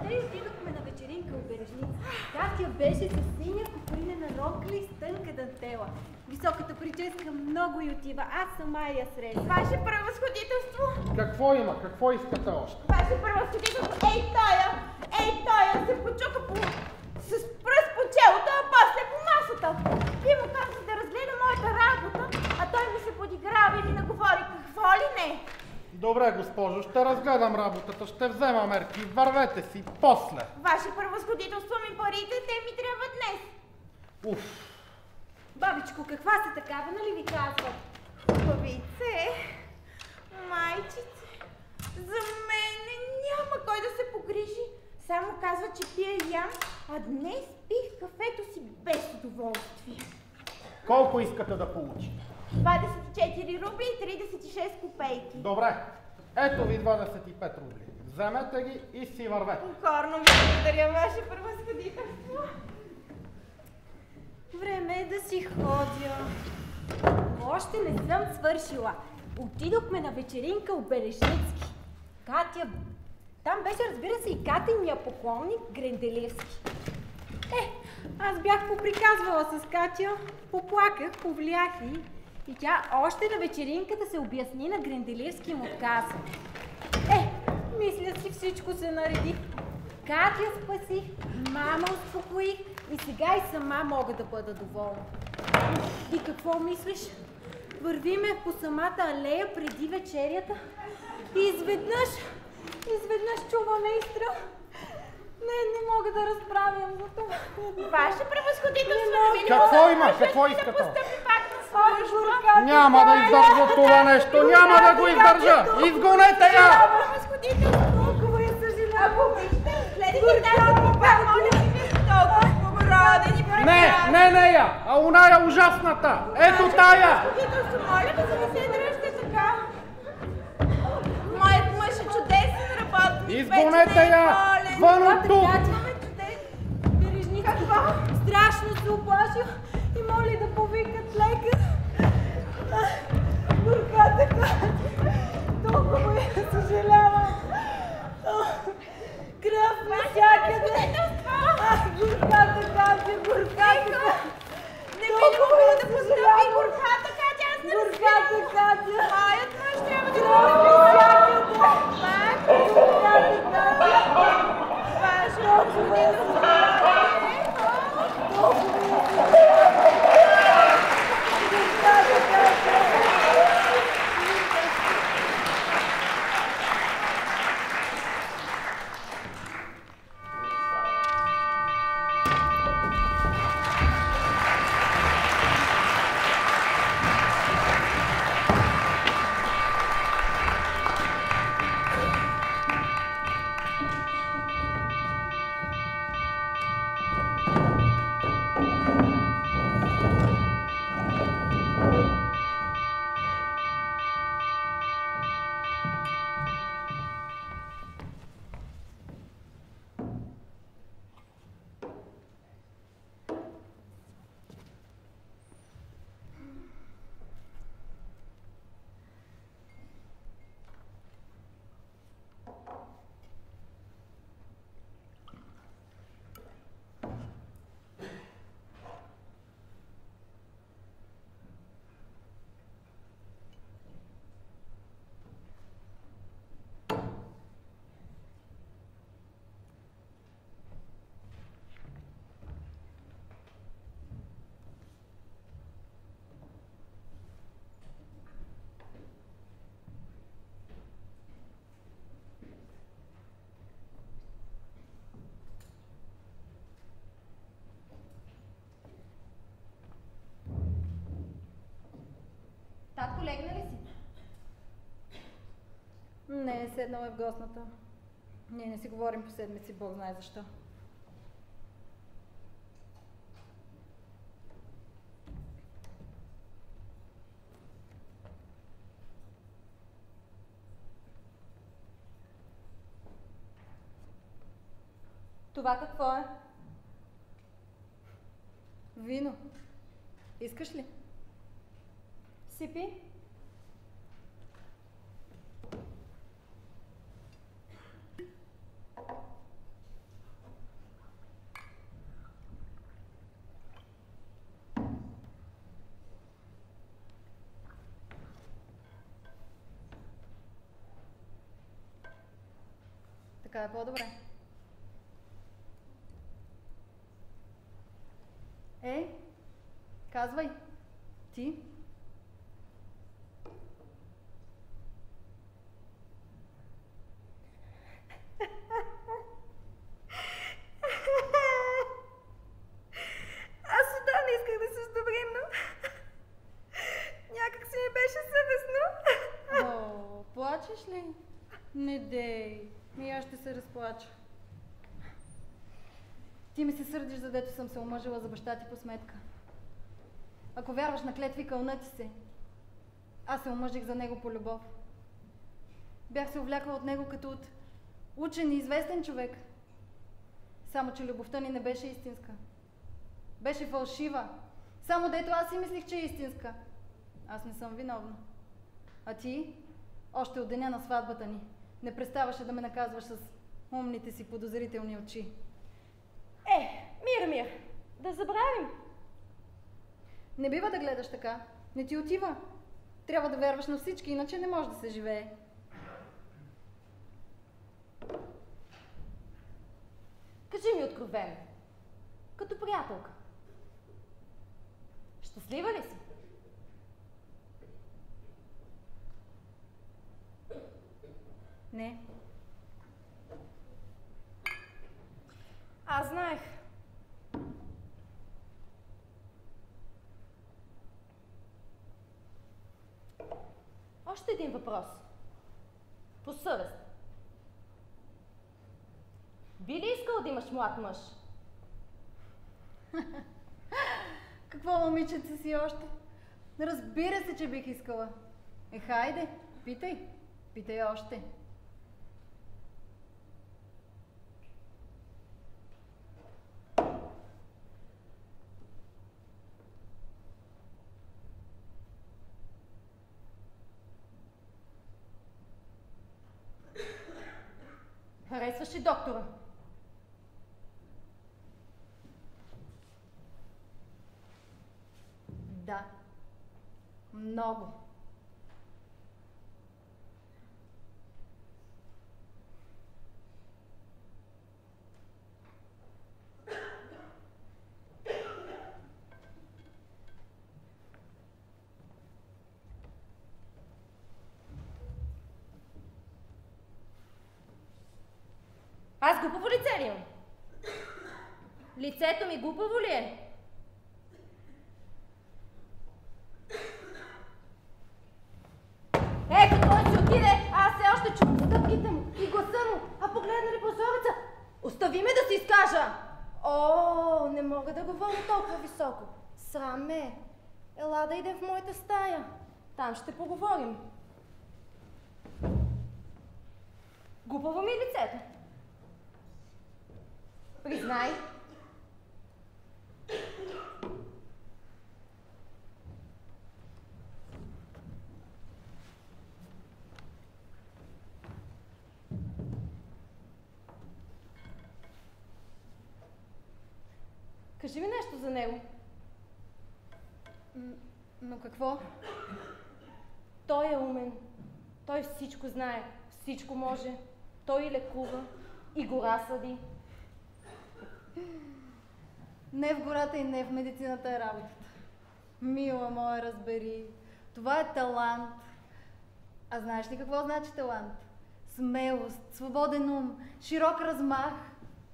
Те отидохме на вечеринка у Бережница. Катя беше с синя копринена робка и с тънка дантела. Високата прическа много й отива, аз сама я срещам. Ваше превъзходителство! Какво има? Какво искате още? Ваше превъзходителство! Ей тоя се почука с пръст по челото, а после по масата. Вие му казвате да разгледа моята работа, а той ми се подиграва и ми наговори какво ли не. Добре, госпожо, ще разгледам работата, ще взема мерки. Вървете си, после. Ваше превъзходителство, ми парите, те ми трябва днес. Уф. Бабичко, каква сте такава, нали ви казват? Бабице, майчице, за мен няма кой да се погрижи. Само казва, че пия и ям, а днес пих кафето си без удоволствие. Колко искате да получите? 24 рубли и 36 копейки. Добре, ето ви 25 рубли. Вземете ги и си вървете. Покорно ви благодаря, ваше превъзходителство. Време е да си ходя. Още не съм свършила. Отидохме на вечеринка у Бережницки. Катя... Там беше, разбира се, и Катиния поклонник Гренделевски. Аз бях поприказвала с Катя, поплаках, повлях и тя още на вечеринката се обясни на Гренделевски им отказа. Мисля си, всичко се нареди. Катя спасих, мама успокоих и сега и сама мога да бъда доволна. И какво мислиш? Вървиме по самата алея преди вечерята и изведнъж чуваме изстрел. Не мога да разправям за това. Ваше превъзходителство, какво има? Какво искате? Да постъпи пак на служба. Няма да издържа това нещо, няма да го издържа! Изгонете я! Превъзходителство, много я съжалявам. Ако вижте, гледайте тази попа, моля ви ви толкова благороден и прекрасен. Не я, а оная ужасната! Ето тая! Превъзходителство, моля ви, за да се дръжте така. Моят мъж е чудесен работник. Изгонете я! Вън от тук! Бережницки страшно се оплашил и моли да повикат лекар. Горката Катя, толкова я съжалявам. Кръв навсякъде. Горката Катя, горката. Не, седнала е в гостната. Ние не си говорим по седмици, Бог знае защо. Това какво е? Вино. Искаш ли? Сипи. Така е по-добре. Казвай. Ти? Аз отдавна исках да се сдобрим, но някак си ми беше съвестно. О, плачеш ли? Не дей. И аз ще се разплача. Ти ми се сърдиш, задето съм се омъжила за баща ти по сметка. Ако вярваш на клетви, кълна ти се. Аз се омъжих за него по любов. Бях се увлякла от него като от учен и известен човек. Само че любовта ни не беше истинска. Беше фалшива. Само дето аз си мислих, че е истинска. Аз не съм виновна. А ти, още от деня на сватбата ни, не преставаше да ме наказваш с умните си подозрителни очи. Мир, да забравим. Не бива да гледаш така. Не ти отива. Трябва да вярваш на всички, иначе не може да се живее. Кажи ми откровено, като приятелка. Щастлива ли си? Не. Аз знаех. Още един въпрос. По съвест. Би ли искал да имаш млад мъж? Какво момиченце си още? Разбира се, че бих искала. Хайде, питай. Питай още. Харесваш ли доктора? Да. Много. Аз глупаво лице ли имам? Лицето ми глупаво ли е? Ето той си отиде, аз все още чувам стъпките му и гласа му, а погледна ли прозореца? Остави ме да си изкажа! О, не мога да говоря толкова високо. Срам ме. Ела да идем в моята стая. Там ще поговорим. Глупаво ми е лицето. Признай. Кажи ми нещо за него. Но какво? Той е умен. Той всичко знае. Всичко може. Той и лекува. И гора съди. Не в гората и не в медицината е работата. Мила моя, разбери. Това е талант. А знаеш ли какво значи талант? Смелост, свободен ум, широк размах.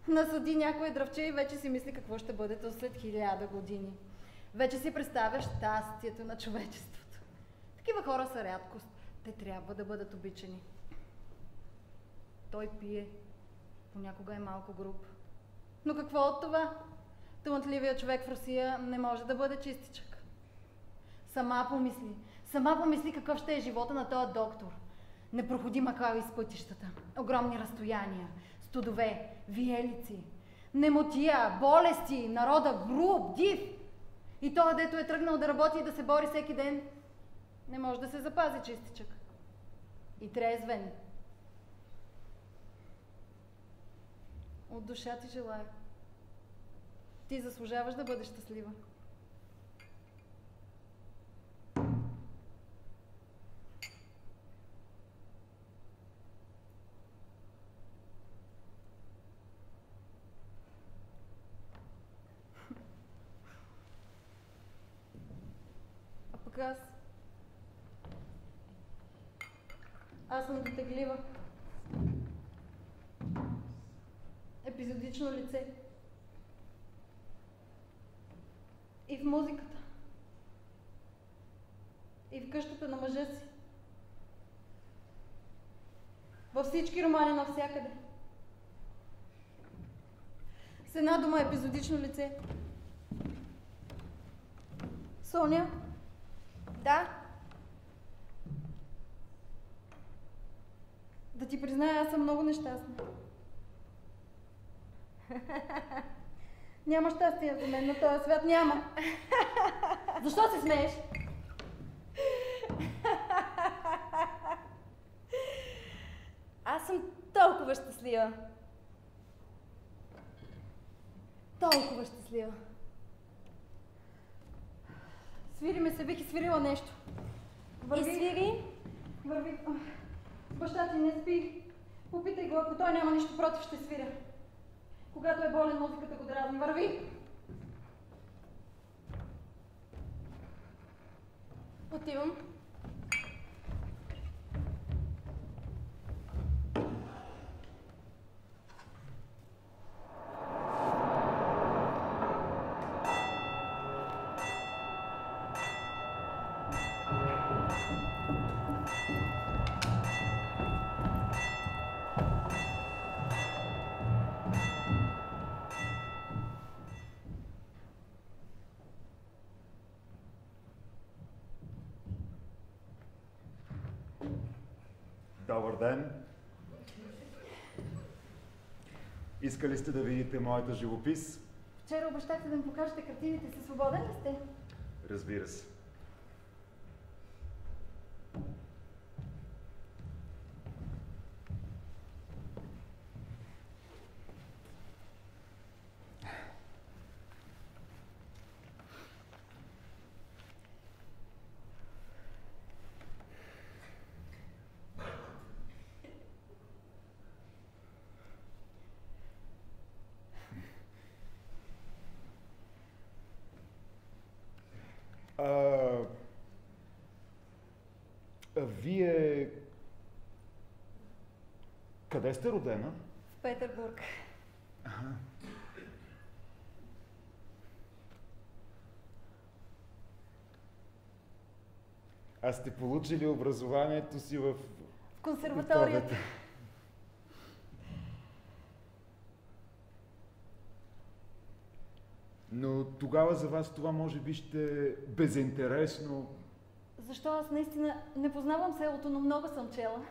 Насади някое дръвче и вече си мисли какво ще бъде то след 1000 години. Вече си представяш щастието на човечеството. Такива хора са рядкост. Те трябва да бъдат обичани. Той пие. Понякога е малко груб. Но какво от това? Талантливият човек в Русия не може да бъде чистичък. Сама помисли какъв ще е живота на този доктор. Непроходима кала из пътищата, огромни разстояния, студове, виелици, немотия, болести, народа груб, див. И той, дето е тръгнал да работи и да се бори всеки ден, не може да се запази чистичък. И трезвен. От душа ти желая. Ти заслужаваш да бъдеш щастлива. А пък аз съм дотеглива. Епизодично лице. И в музиката. И в къщата на мъжа си. Във всички романи навсякъде. С една дума епизодично лице. Соня? Да? Да ти призная, аз съм много нещастна. Няма щастие за мен на този свят, няма. Защо се смееш? Аз съм толкова щастлива. Толкова щастлива. Свири ме се, бих изсвирила нещо. Върви. И свири. Върви. Баща ти не спи. Попитай го, ако той няма нищо против, ще свиря. Когато е болен, музиката го дразни. Върви! Отивам. Добър ден! Искали сте да видите моята живопис? Вчера обещахте да ми покажете картините си. Свободен ли сте? Разбира се. Вие... Къде сте родена? В Петербург. Ага. А сте получили образованието си в консерваторията. Но тогава за вас това може би ще е безинтересно. Защо аз наистина не познавам селото, но много съм чела.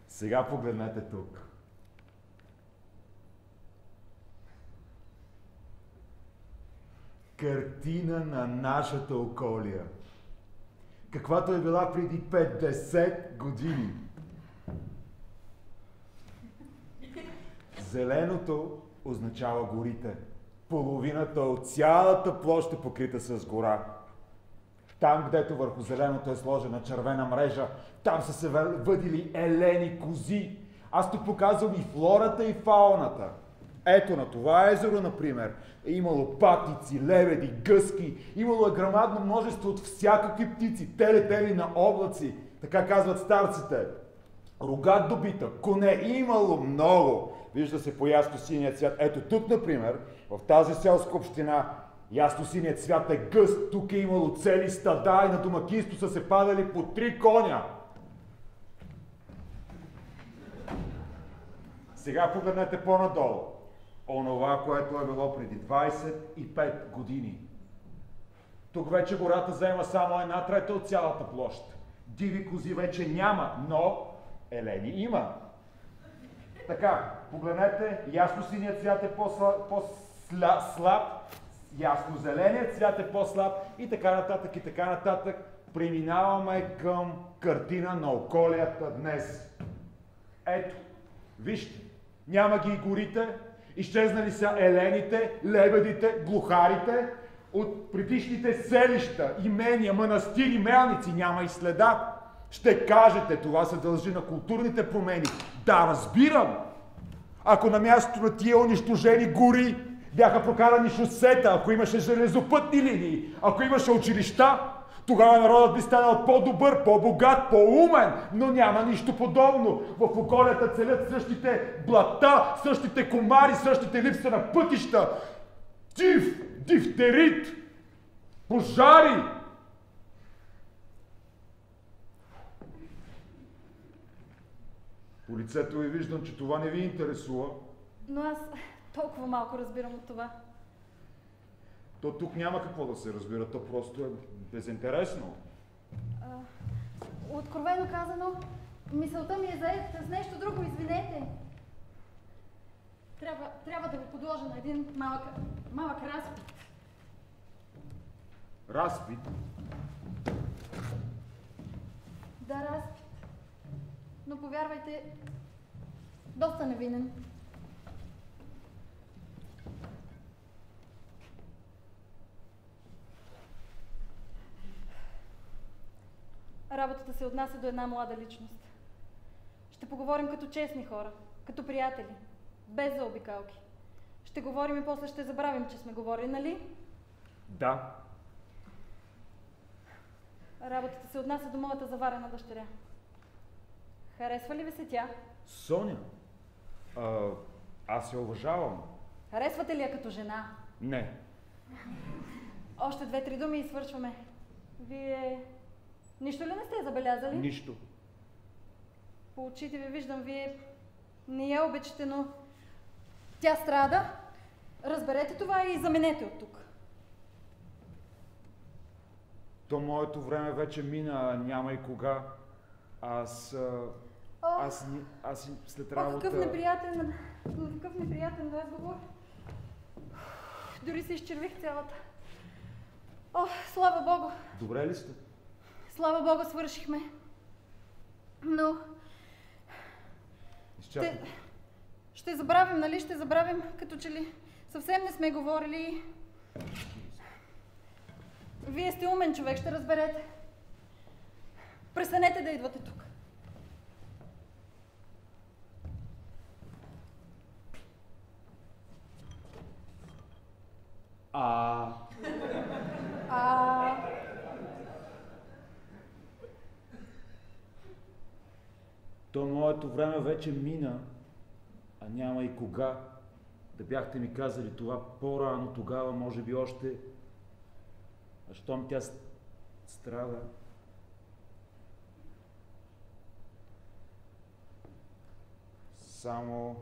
Сега погледнете тук. Картина на нашата околия. Каквато е била преди 50 години. Зеленото означава горите. Половината от цялата площ е покрита с гора. Там, където върху зеленото е сложена червена мрежа, там са се въдили елени кози. Аз тук показвам и флората, и фауната. Ето на това езеро, например, е имало патици, лебеди, гъски, имало е грамадно множество от всякакви птици, те летели на облаци, така казват старците. Рогат добитък, коне, имало много. вижда се по ясно-синия цвят. Ето тук, например, в тази селска община, ясно-синият цвят е гъст. Тук е имало цели стада и на домакинство са се падали по 3 коня. Сега погледнете по-надолу. Онова, което е било преди 25 години. Тук вече гората заема само 1/3 от цялата площ. Диви кози вече няма, но елени има. Така, погледнете, ясно-синият цвят е по-слаб, ясно-зеленият цвят е по-слаб и така нататък, и така нататък. Преминаваме към картина на околията днес. Ето, вижте, няма ги и горите, изчезнали са елените, лебедите, глухарите. От предишните селища, имения, манастири, мелници няма и следа. Ще кажете, това се дължи на културните промени. Да, разбирам. Ако на мястото на тия унищожени гори бяха прокарани шосета, ако имаше железопътни линии, ако имаше училища, тогава народът би станал по-добър, по-богат, по-умен, но няма нищо подобно. В околията целят същите блата, същите комари, същите липса на пътища. Тиф, дифтерит, пожари. По лицето ви виждам, че това не ви интересува. Но аз толкова малко разбирам от това. То тук няма какво да се разбира, то просто е безинтересно. Откровено казано, мисълта ми е заета с нещо друго, извинете. Трябва да го подложа на един малък разпит. Разпит? Да, разпит. Но повярвайте, доста невинен. Работата се отнася до една млада личност. Ще поговорим като честни хора, като приятели, без заобикалки. Ще говорим и после ще забравим, че сме говорили, нали? Да. Работата се отнася до моята заварена дъщеря. Харесва ли ви се тя? Соня? Аз я уважавам. Харесвате ли я като жена? Не. Още 2-3 думи и свършваме. Вие нищо ли не сте забелязали? Нищо. По очите ви виждам, вие не я обичате, но тя страда. Разберете това и заменете от тук. То моето време вече мина, няма и кога. Аз след работа... Какъв неприятен разговор. Дори се изчервих цялата. Слава Богу. Добре ли сте? Слава Богу, свършихме. Но... Ще забравим, нали? Ще забравим, като че ли съвсем не сме говорили. Вие сте умен човек, ще разберете. Престанете да идвате тук. То моето време вече мина, а няма и кога. Да бяхте ми казали това по-рано, тогава може би още... А щом тя страда... Само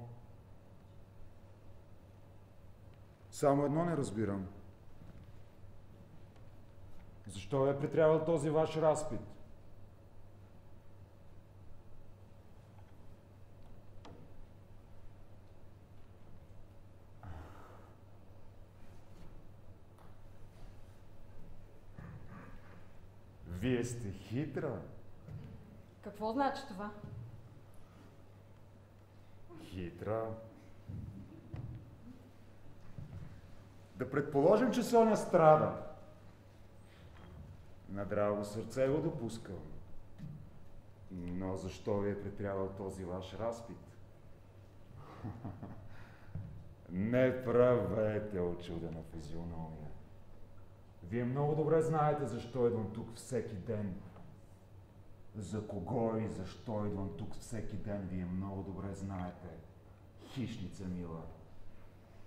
едно не разбирам. Защо е претрябвал този ваш разпит? Вие сте хитра. Какво значи това? Хитра. Да предположим, че Соня страда. На драго сърце го допускам. Но защо ви е претрябвал този ваш разпит? Не правете очудена физиономия. Вие много добре знаете защо идвам тук всеки ден. За кого и защо идвам тук всеки ден, вие много добре знаете. Хищница, мила.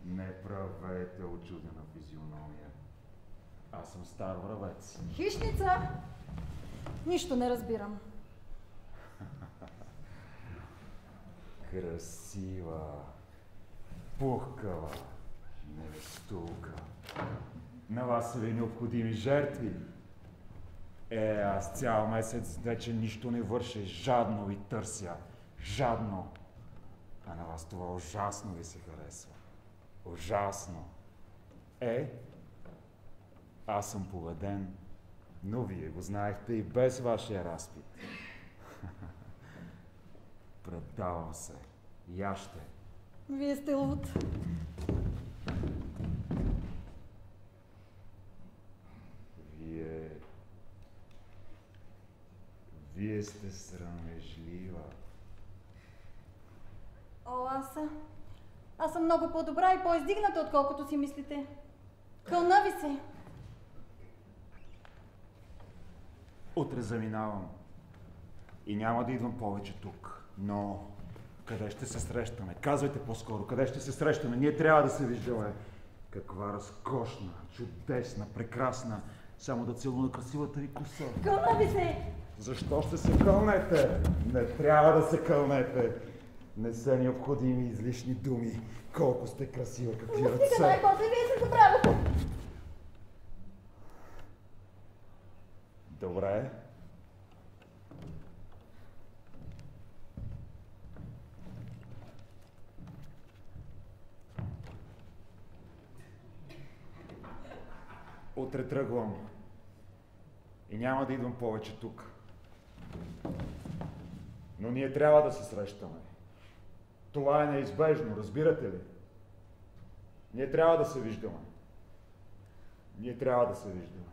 Не правете очудена физиономия. Аз съм стар вравец. Хищница? Нищо не разбирам. Красива, пухкава, невестулка. На вас са ви необходими жертви. Аз цял месец вече нищо не върша, жадно ви търся. Жадно. А на вас това ужасно ви се харесва. Ужасно. Аз съм поведен, но вие го знаехте и без вашия разпит. Предавам се. Яще. Вие сте луд. Вие сте срамежлива. О, аз съм много по-добра и по-издигната, отколкото си мислите. Кълна ви се. Утре заминавам. И няма да идвам повече тук. Но къде ще се срещаме? Казвайте по-скоро, къде ще се срещаме? Ние трябва да се виждаме. Каква разкошна, чудесна, прекрасна. Само да целуна красивата ви коса. Кълна ви се! Защо ще се кълнете? Не трябва да се кълнете. Не са необходими излишни думи. Колко сте красива, какви ръце. Стига най-после, вие се забравяте. Добре. Утре тръгвам. И няма да идвам повече тук. Но ние трябва да се срещаме. Това е неизбежно, разбирате ли? Ние трябва да се виждаме. Ние трябва да се виждаме.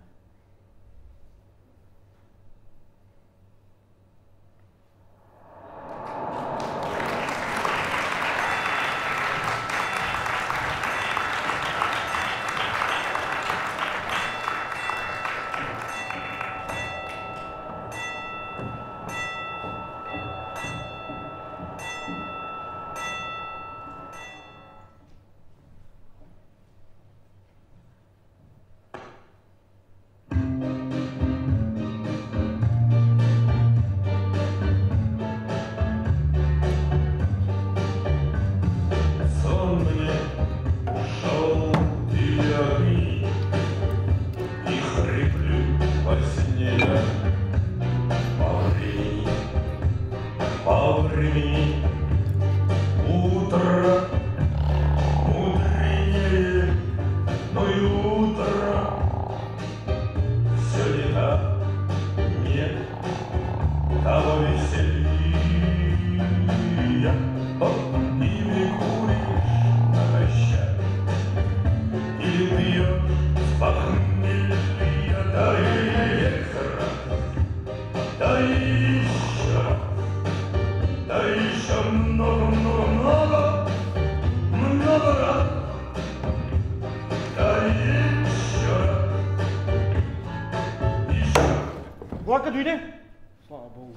Влака дойде? Слава Богу.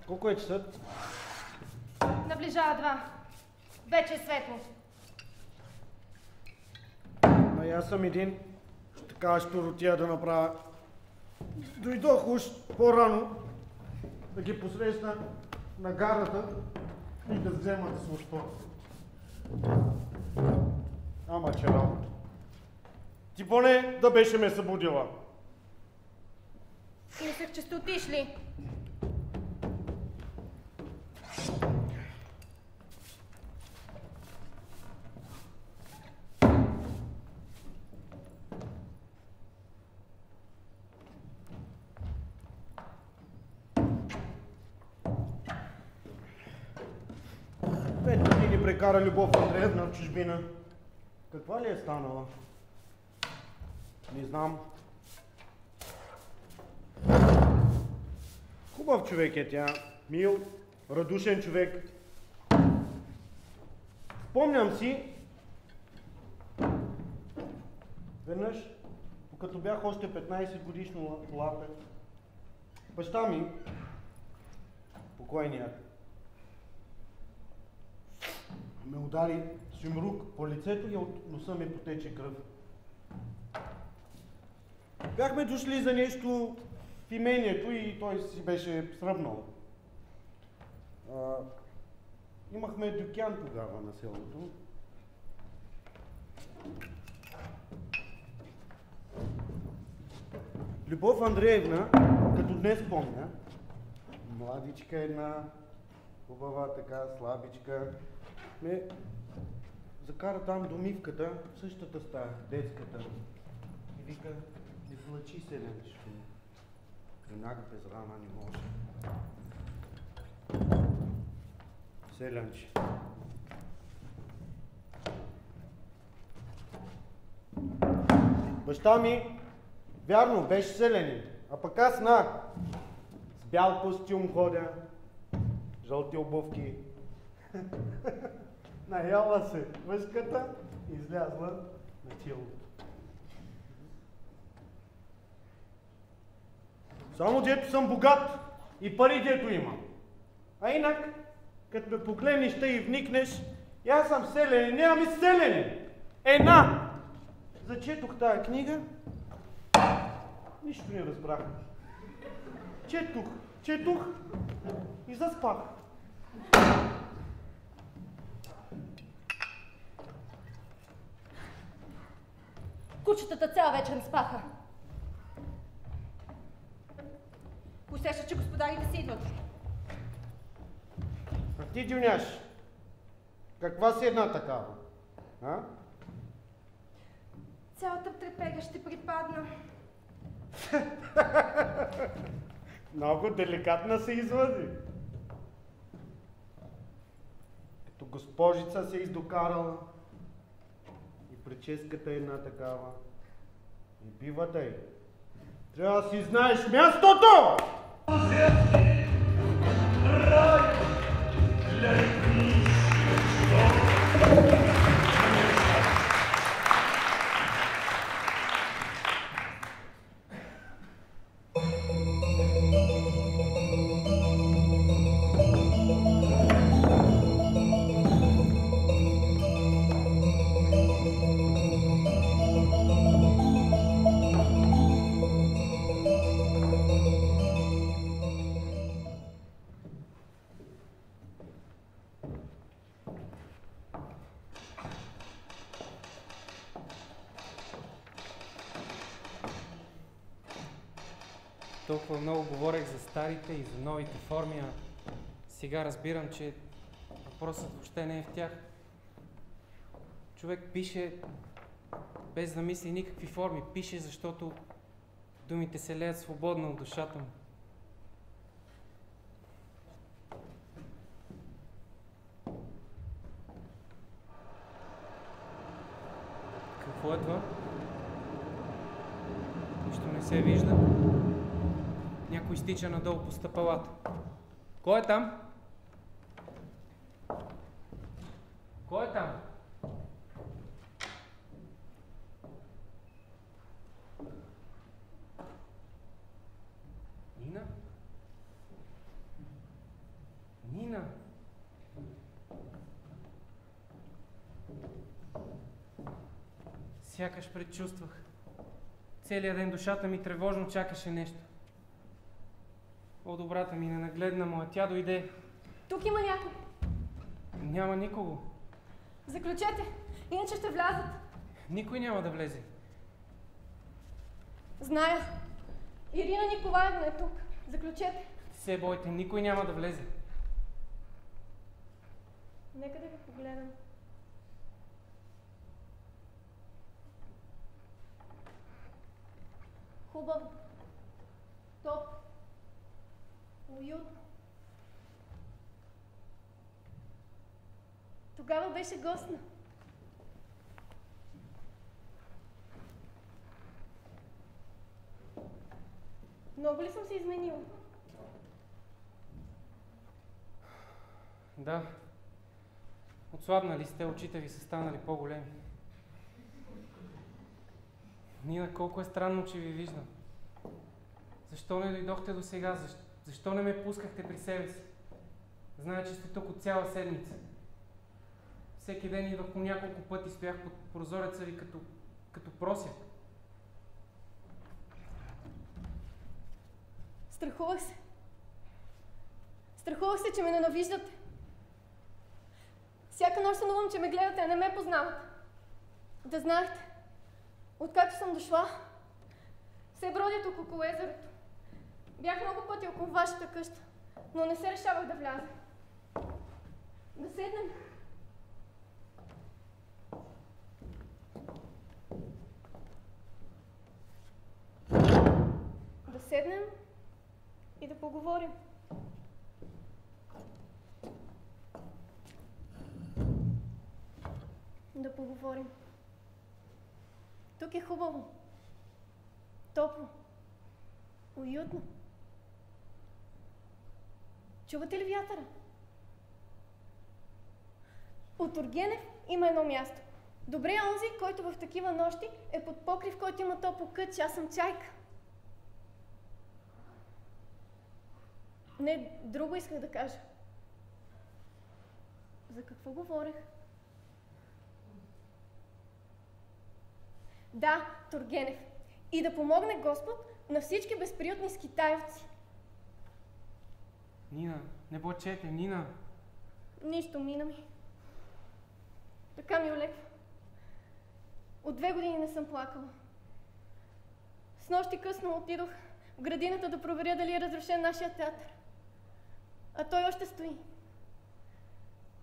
Колко е часът? Наближава 2. Вече е светло. А аз съм един. Ще кажа ротия да направя. Дойдох уж по-рано да ги посрещна на гарата и да вземат служба. Ама че работа. Ти поне да беше ме събудила. Мислех, че сте отишли. Пет години прекара Любов Андреевна в чужбина. Каква ли е станала? Не знам. Хубав човек е тя. Мил, радушен човек. Спомням си, веднъж, като бях още 15 годишно лапе, баща ми покойния. Ме удари с юмрук по лицето и от носа ми потече кръв. Бяхме дошли за нещо в имението и той си беше сръбнал. Имахме дюкян тогава на селото. Любов Андреевна, като днес помня, младичка една, хубава така, слабичка, ме закара там до мивката, в същата стая, детската. И вика, не влачи се нещо. Юнак без рана не може. Селянче. Баща ми, вярно, беше селянин, а пък аз с бял костюм ходя, жълти обувки. Наяла се въшката и излязла на челото. Само дето съм богат и пари дето имам. А инак, като ме погледнеш и вникнеш, и аз съм селянин, нямам и селянин. Една! Зачетох тая книга, нищо не разбрах. Четох и заспах. Кучетата цяла вечер не спаха. Усеща, че господарите си идват. А ти, Дюняш, каква си една такава? А? Цялата трепега ще припадна. Много деликатна се излъзи. Като госпожица се издокарала и прическата е една такава. И бивата й. Трябва да си знаеш мястото! Толкова много говорех за старите и за новите форми, а сега разбирам, че въпросът въобще не е в тях. Човек пише без да мисли никакви форми. Пише, защото думите се леят свободно от душата му. Какво е това? Нищо не се вижда. Някой стича надолу по стъпалата. Кой е там? Кой е там? Нина? Нина? Сякаш предчувствах. Целият ден душата ми тревожно чакаше нещо. О, добрата ми, ненагледна моя, тя дойде. Тук има някой. Няма никого. Заключете, иначе ще влязат. Никой няма да влезе. Зная. Ирина Николаевна е тук. Заключете. Се бойте, никой няма да влезе. Нека да ви погледам. Хубаво. Топ. Уютно. Тогава беше гостна. Много ли съм се изменила? Да. Отслабнали сте, очите ви са станали по-големи. Нина, колко е странно, че ви виждам. Защо не дойдохте до сега? Защо не ме пускахте при себе си? Зная, че сте тук от цяла седмица. Всеки ден идвах по няколко пъти, стоях под прозореца ви като просяк. Страхувах се. Страхувах се, че ме ненавиждате. Всяка нощ сънувам, че ме гледате, а не ме познавате. Да знаете, откакто съм дошла, се бродя тук около езерото. Бях много пъти около вашата къща, но не се решавах да вляза. Да седнем. Да седнем и да поговорим. Да поговорим. Тук е хубаво. Топло. Уютно. Чувате ли вятъра? От Тургенев има едно място. Добре е онзи, който в такива нощи е под покрив, който има топло кътче. Аз съм чайка. Не, друго исках да кажа. За какво говорех? Да, Тургенев. И да помогне Господ на всички безприютни скитаевци. Нина, не плачете, Нина. Нищо, мина ми. Така ми олеква. От 2 години не съм плакала. Снощи късно отидох в градината да проверя дали е разрушен нашия театър. А той още стои.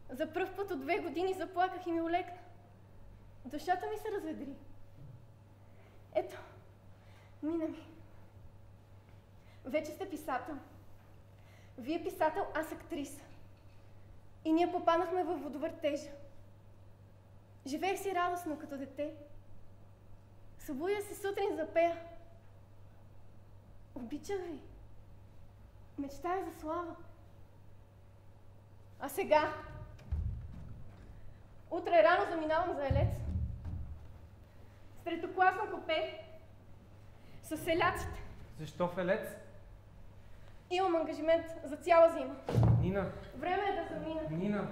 За пръв път от 2 години заплаках и ми олекна. Душата ми се разведри. Ето, мина ми. Вече сте писател. Вие писател, аз актриса. И ние попаднахме във водовъртежа. Живеех си радостно като дете. Събудя се сутрин за пея. Обичах ви. Мечтая за слава. А сега? Утре рано заминавам за Елец. С третокласно купе. С селяците. Защо в Елец? Имам ангажимент за цяла зима. Нина! Време е да замина. Нина!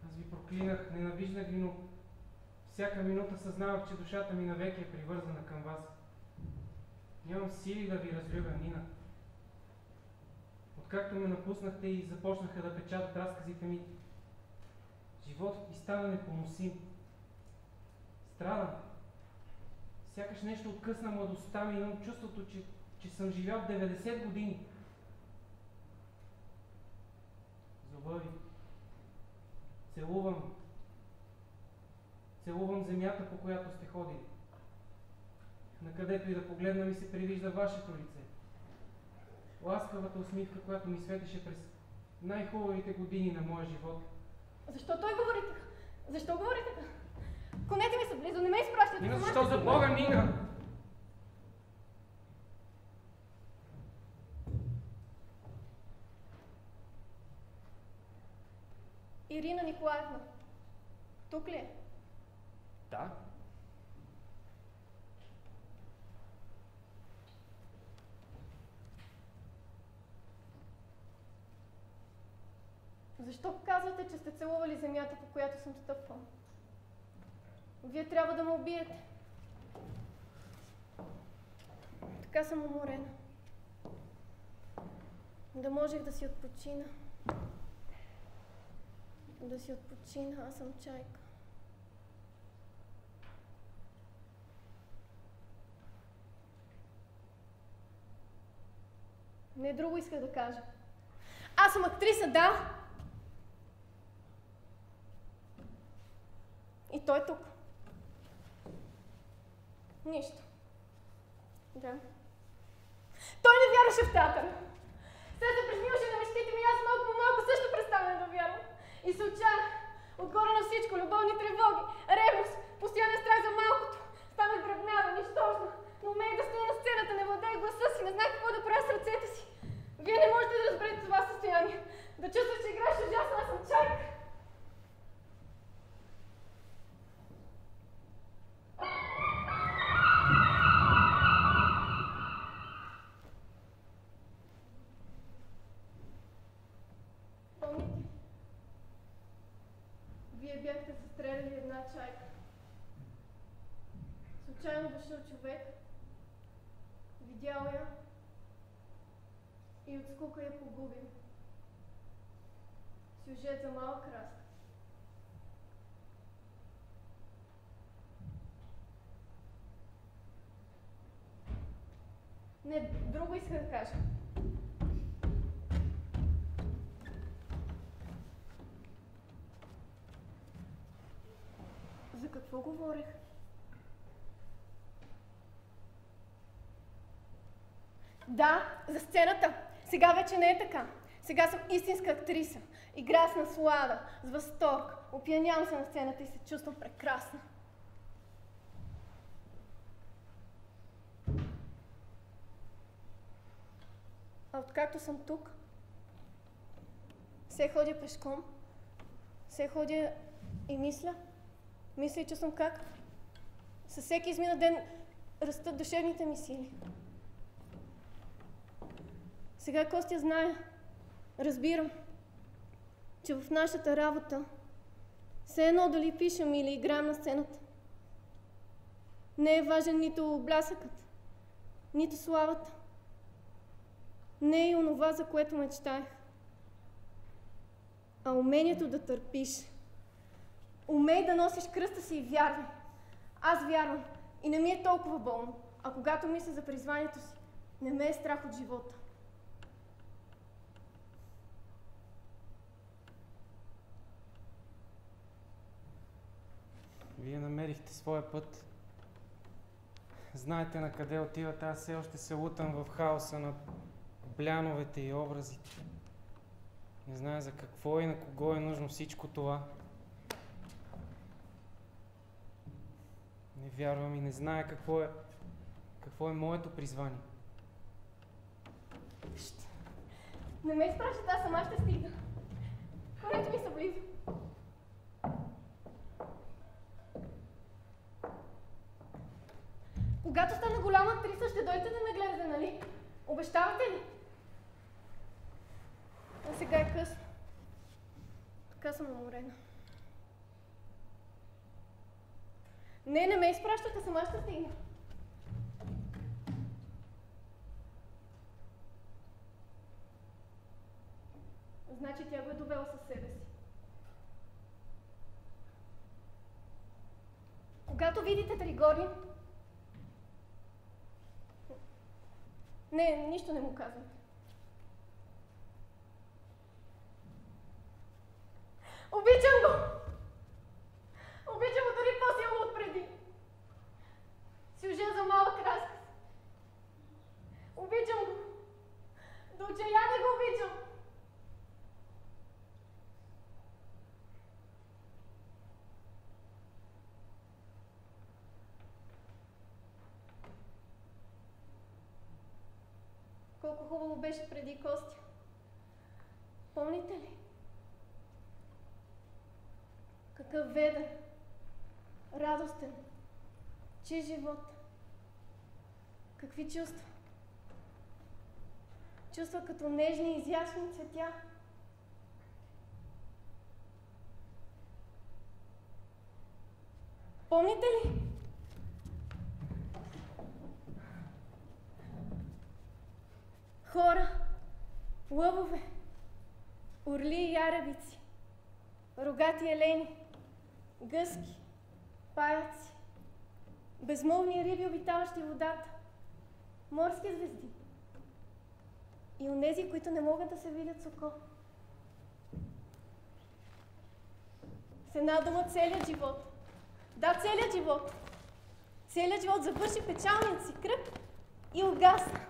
Аз ви проклинах, ненавиждах ви, но всяка минута съзнавах, че душата ми навеки е привързана към вас. Нямам сили да ви разлюбя, Нина. Откакто ме напуснахте и започнаха да печатат разказите ми, животът ми стана непоносим. Страдам. Сякаш нещо откъсна младостта ми, имам чувството, че съм живял 90 години. Зоба ви. Целувам. Целувам земята, по която сте ходили. Накъдето и да погледна ми се привижда вашето лице. Ласкавата усмивка, която ми светеше през най-хубавите години на моя живот. Защо той говори така? Защо говори така? Конете ми са близо, не ме изпращате. Нина, защо за Бога, Нина? Ирина Николаевна. Тук ли е? Да. Защо казвате, че сте целували земята, по която съм стъпвал? Вие трябва да ме убиете. Така съм уморена. Да можех да си отпочина. Да си отпочина, аз съм чайка. Не друго исках да кажа. Аз съм актриса, да! И той е тук. Нищо. Да. Той не вярваше в театъра. След се присмиваше на мечтите ми, аз малко по малко също престанах да вярвам. И се отчаях. Отгоре на всичко, любовни тревоги, ревност, постоянен страх за малкото. Станах дръбнава, нищожна. Но умеех да стоя на сцената, не владеех гласа си, не знаех какво да правя с ръцете си. Вие не можете да разберете това състояние. Да чувстваш, че играеш ужасно, аз съм чайка. Вие бяхте застреляли една чайка. Случайно дошъл човек, видял я и от скука я погубил. Сюжет за малък разказ. Не, друго иска да кажа. За какво говорех? Да, за сцената. Сега вече не е така. Сега съм истинска актриса. Играя с наслада, с възторг. Опиянявам се на сцената и се чувствам прекрасна. А откакто съм тук, все ходя пешком, все ходя и мисля. Мисля и чувствам как със всеки измина ден растат душевните ми сили. Сега Костя знае, разбирам, че в нашата работа все едно дали пишем или играем на сцената. Не е важен нито блясъкът, нито славата. Не е и онова, за което мечтаех, а умението да търпиш. Умей да носиш кръста си и вярвай. Аз вярвам и не ми е толкова болно, а когато мисля за призванието си, не ме е страх от живота. Вие намерихте своя път. Знаете на къде отивате, аз все още се лутам в хаоса на бляновете и образите. Не зная за какво и на кого е нужно всичко това. Не вярвам и не зная какво е моето призвание. Не ме изпращат, аз сама ще стигна. Хората ми са близо. Когато стана голяма актриса, ще дойдете да ме гледате, нали? Обещавате ли? А сега е късно. Така съм уморена. Не ме изпращате, сама ще стигна. Значи тя го е довела със себе си. Когато видите Тригорин... Не, нищо не му казвам. Обичам го! Обичам го дори по-силно отпреди. Сюжет за малък разказ. Обичам го. До отчаяние го обичам. Колко хубаво беше преди, Костя. Помните ли? Какъв ведър, радостен, чист живот. Какви чувства? Чувства като нежни, изящни цветя. Помните ли? Хора, лъвове, орли и яребици, рогати елени, гъски, паяци, безмолвни риби, обитаващи водата, морски звезди и онези, които не могат да се видят с око. С една дума целият живот. Да, целият живот. Целият живот завърши печалният си кръг и угасна.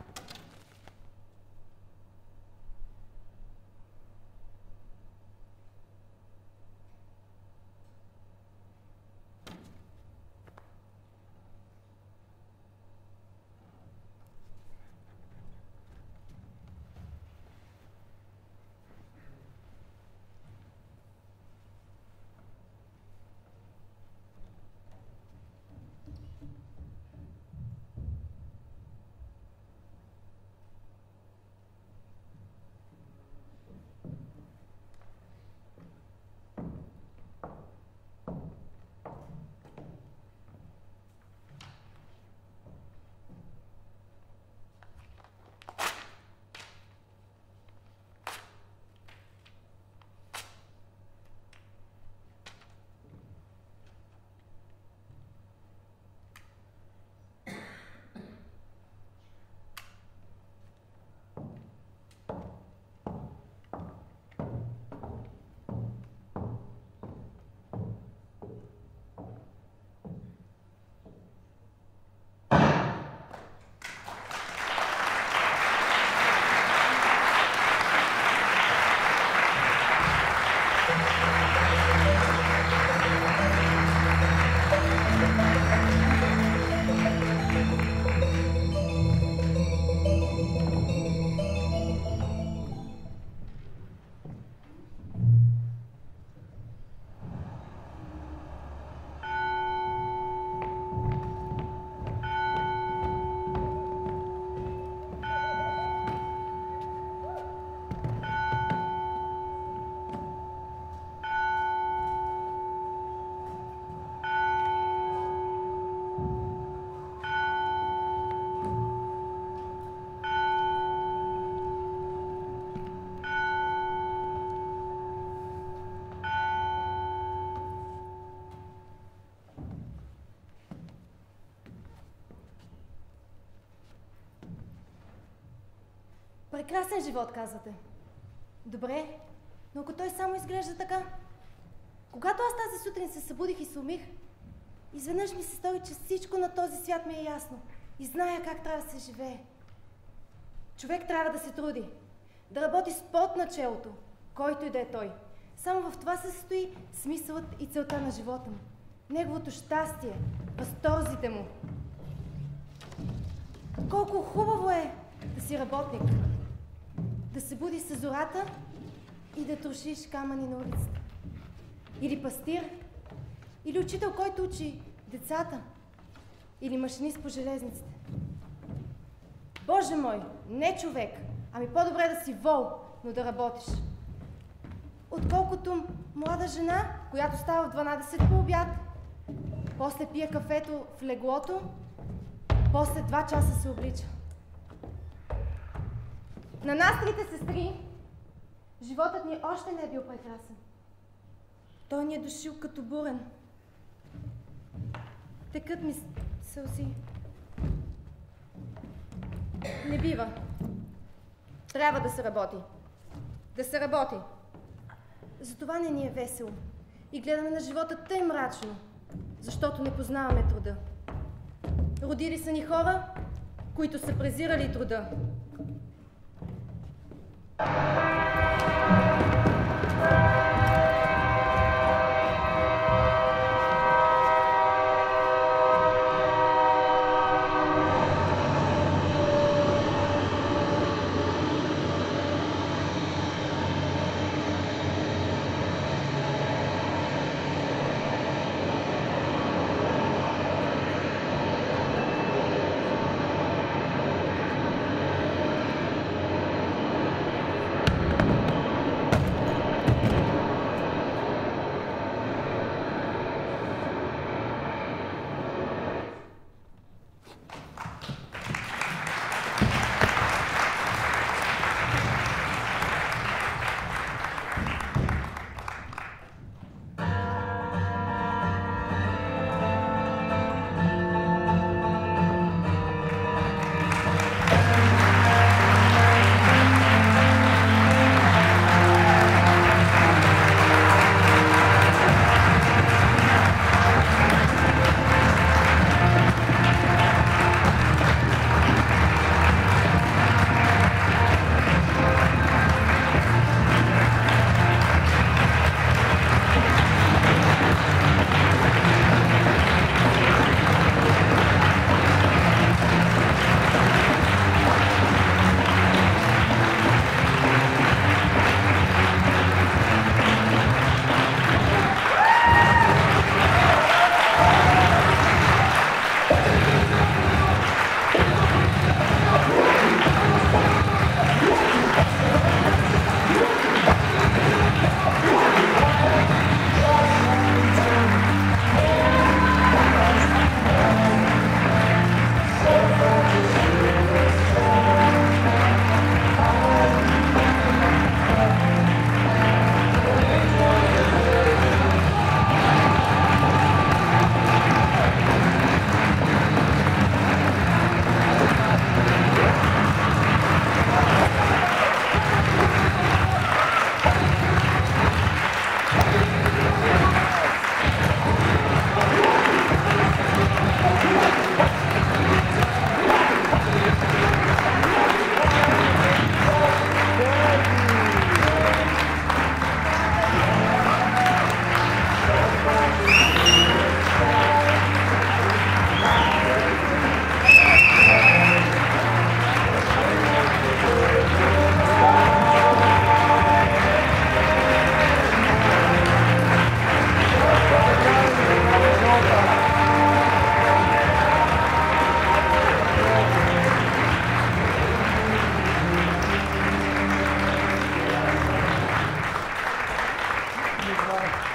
Прекрасен живот, казвате. Добре, но ако той само изглежда така. Когато аз тази сутрин се събудих и се умих, изведнъж ми се стори, че всичко на този свят ми е ясно и зная как трябва да се живее. Човек трябва да се труди, да работи с пот на челото, който и да е той. Само в това се състои смисълът и целта на живота му. Неговото щастие, възторзите му. Колко хубаво е да си работник, да се будиш с зората и да трошиш камъни на улицата. Или пастир, или учител, който учи децата, или машинист по железниците. Боже мой, не човек, ами по-добре да си вол, но да работиш. Отколкото млада жена, която става в 12 по обяд, после пие кафето в леглото, после 2 часа се облича. На нас трите сестри животът ни още не е бил прекрасен. Той ни е дошил като бурен. Текат ми сълзи. Не бива. Трябва да се работи. Да се работи. Затова не ни е весело. И гледаме на живота тъй мрачно, защото не познаваме труда. Родили са ни хора, които са презирали труда. Goodbye.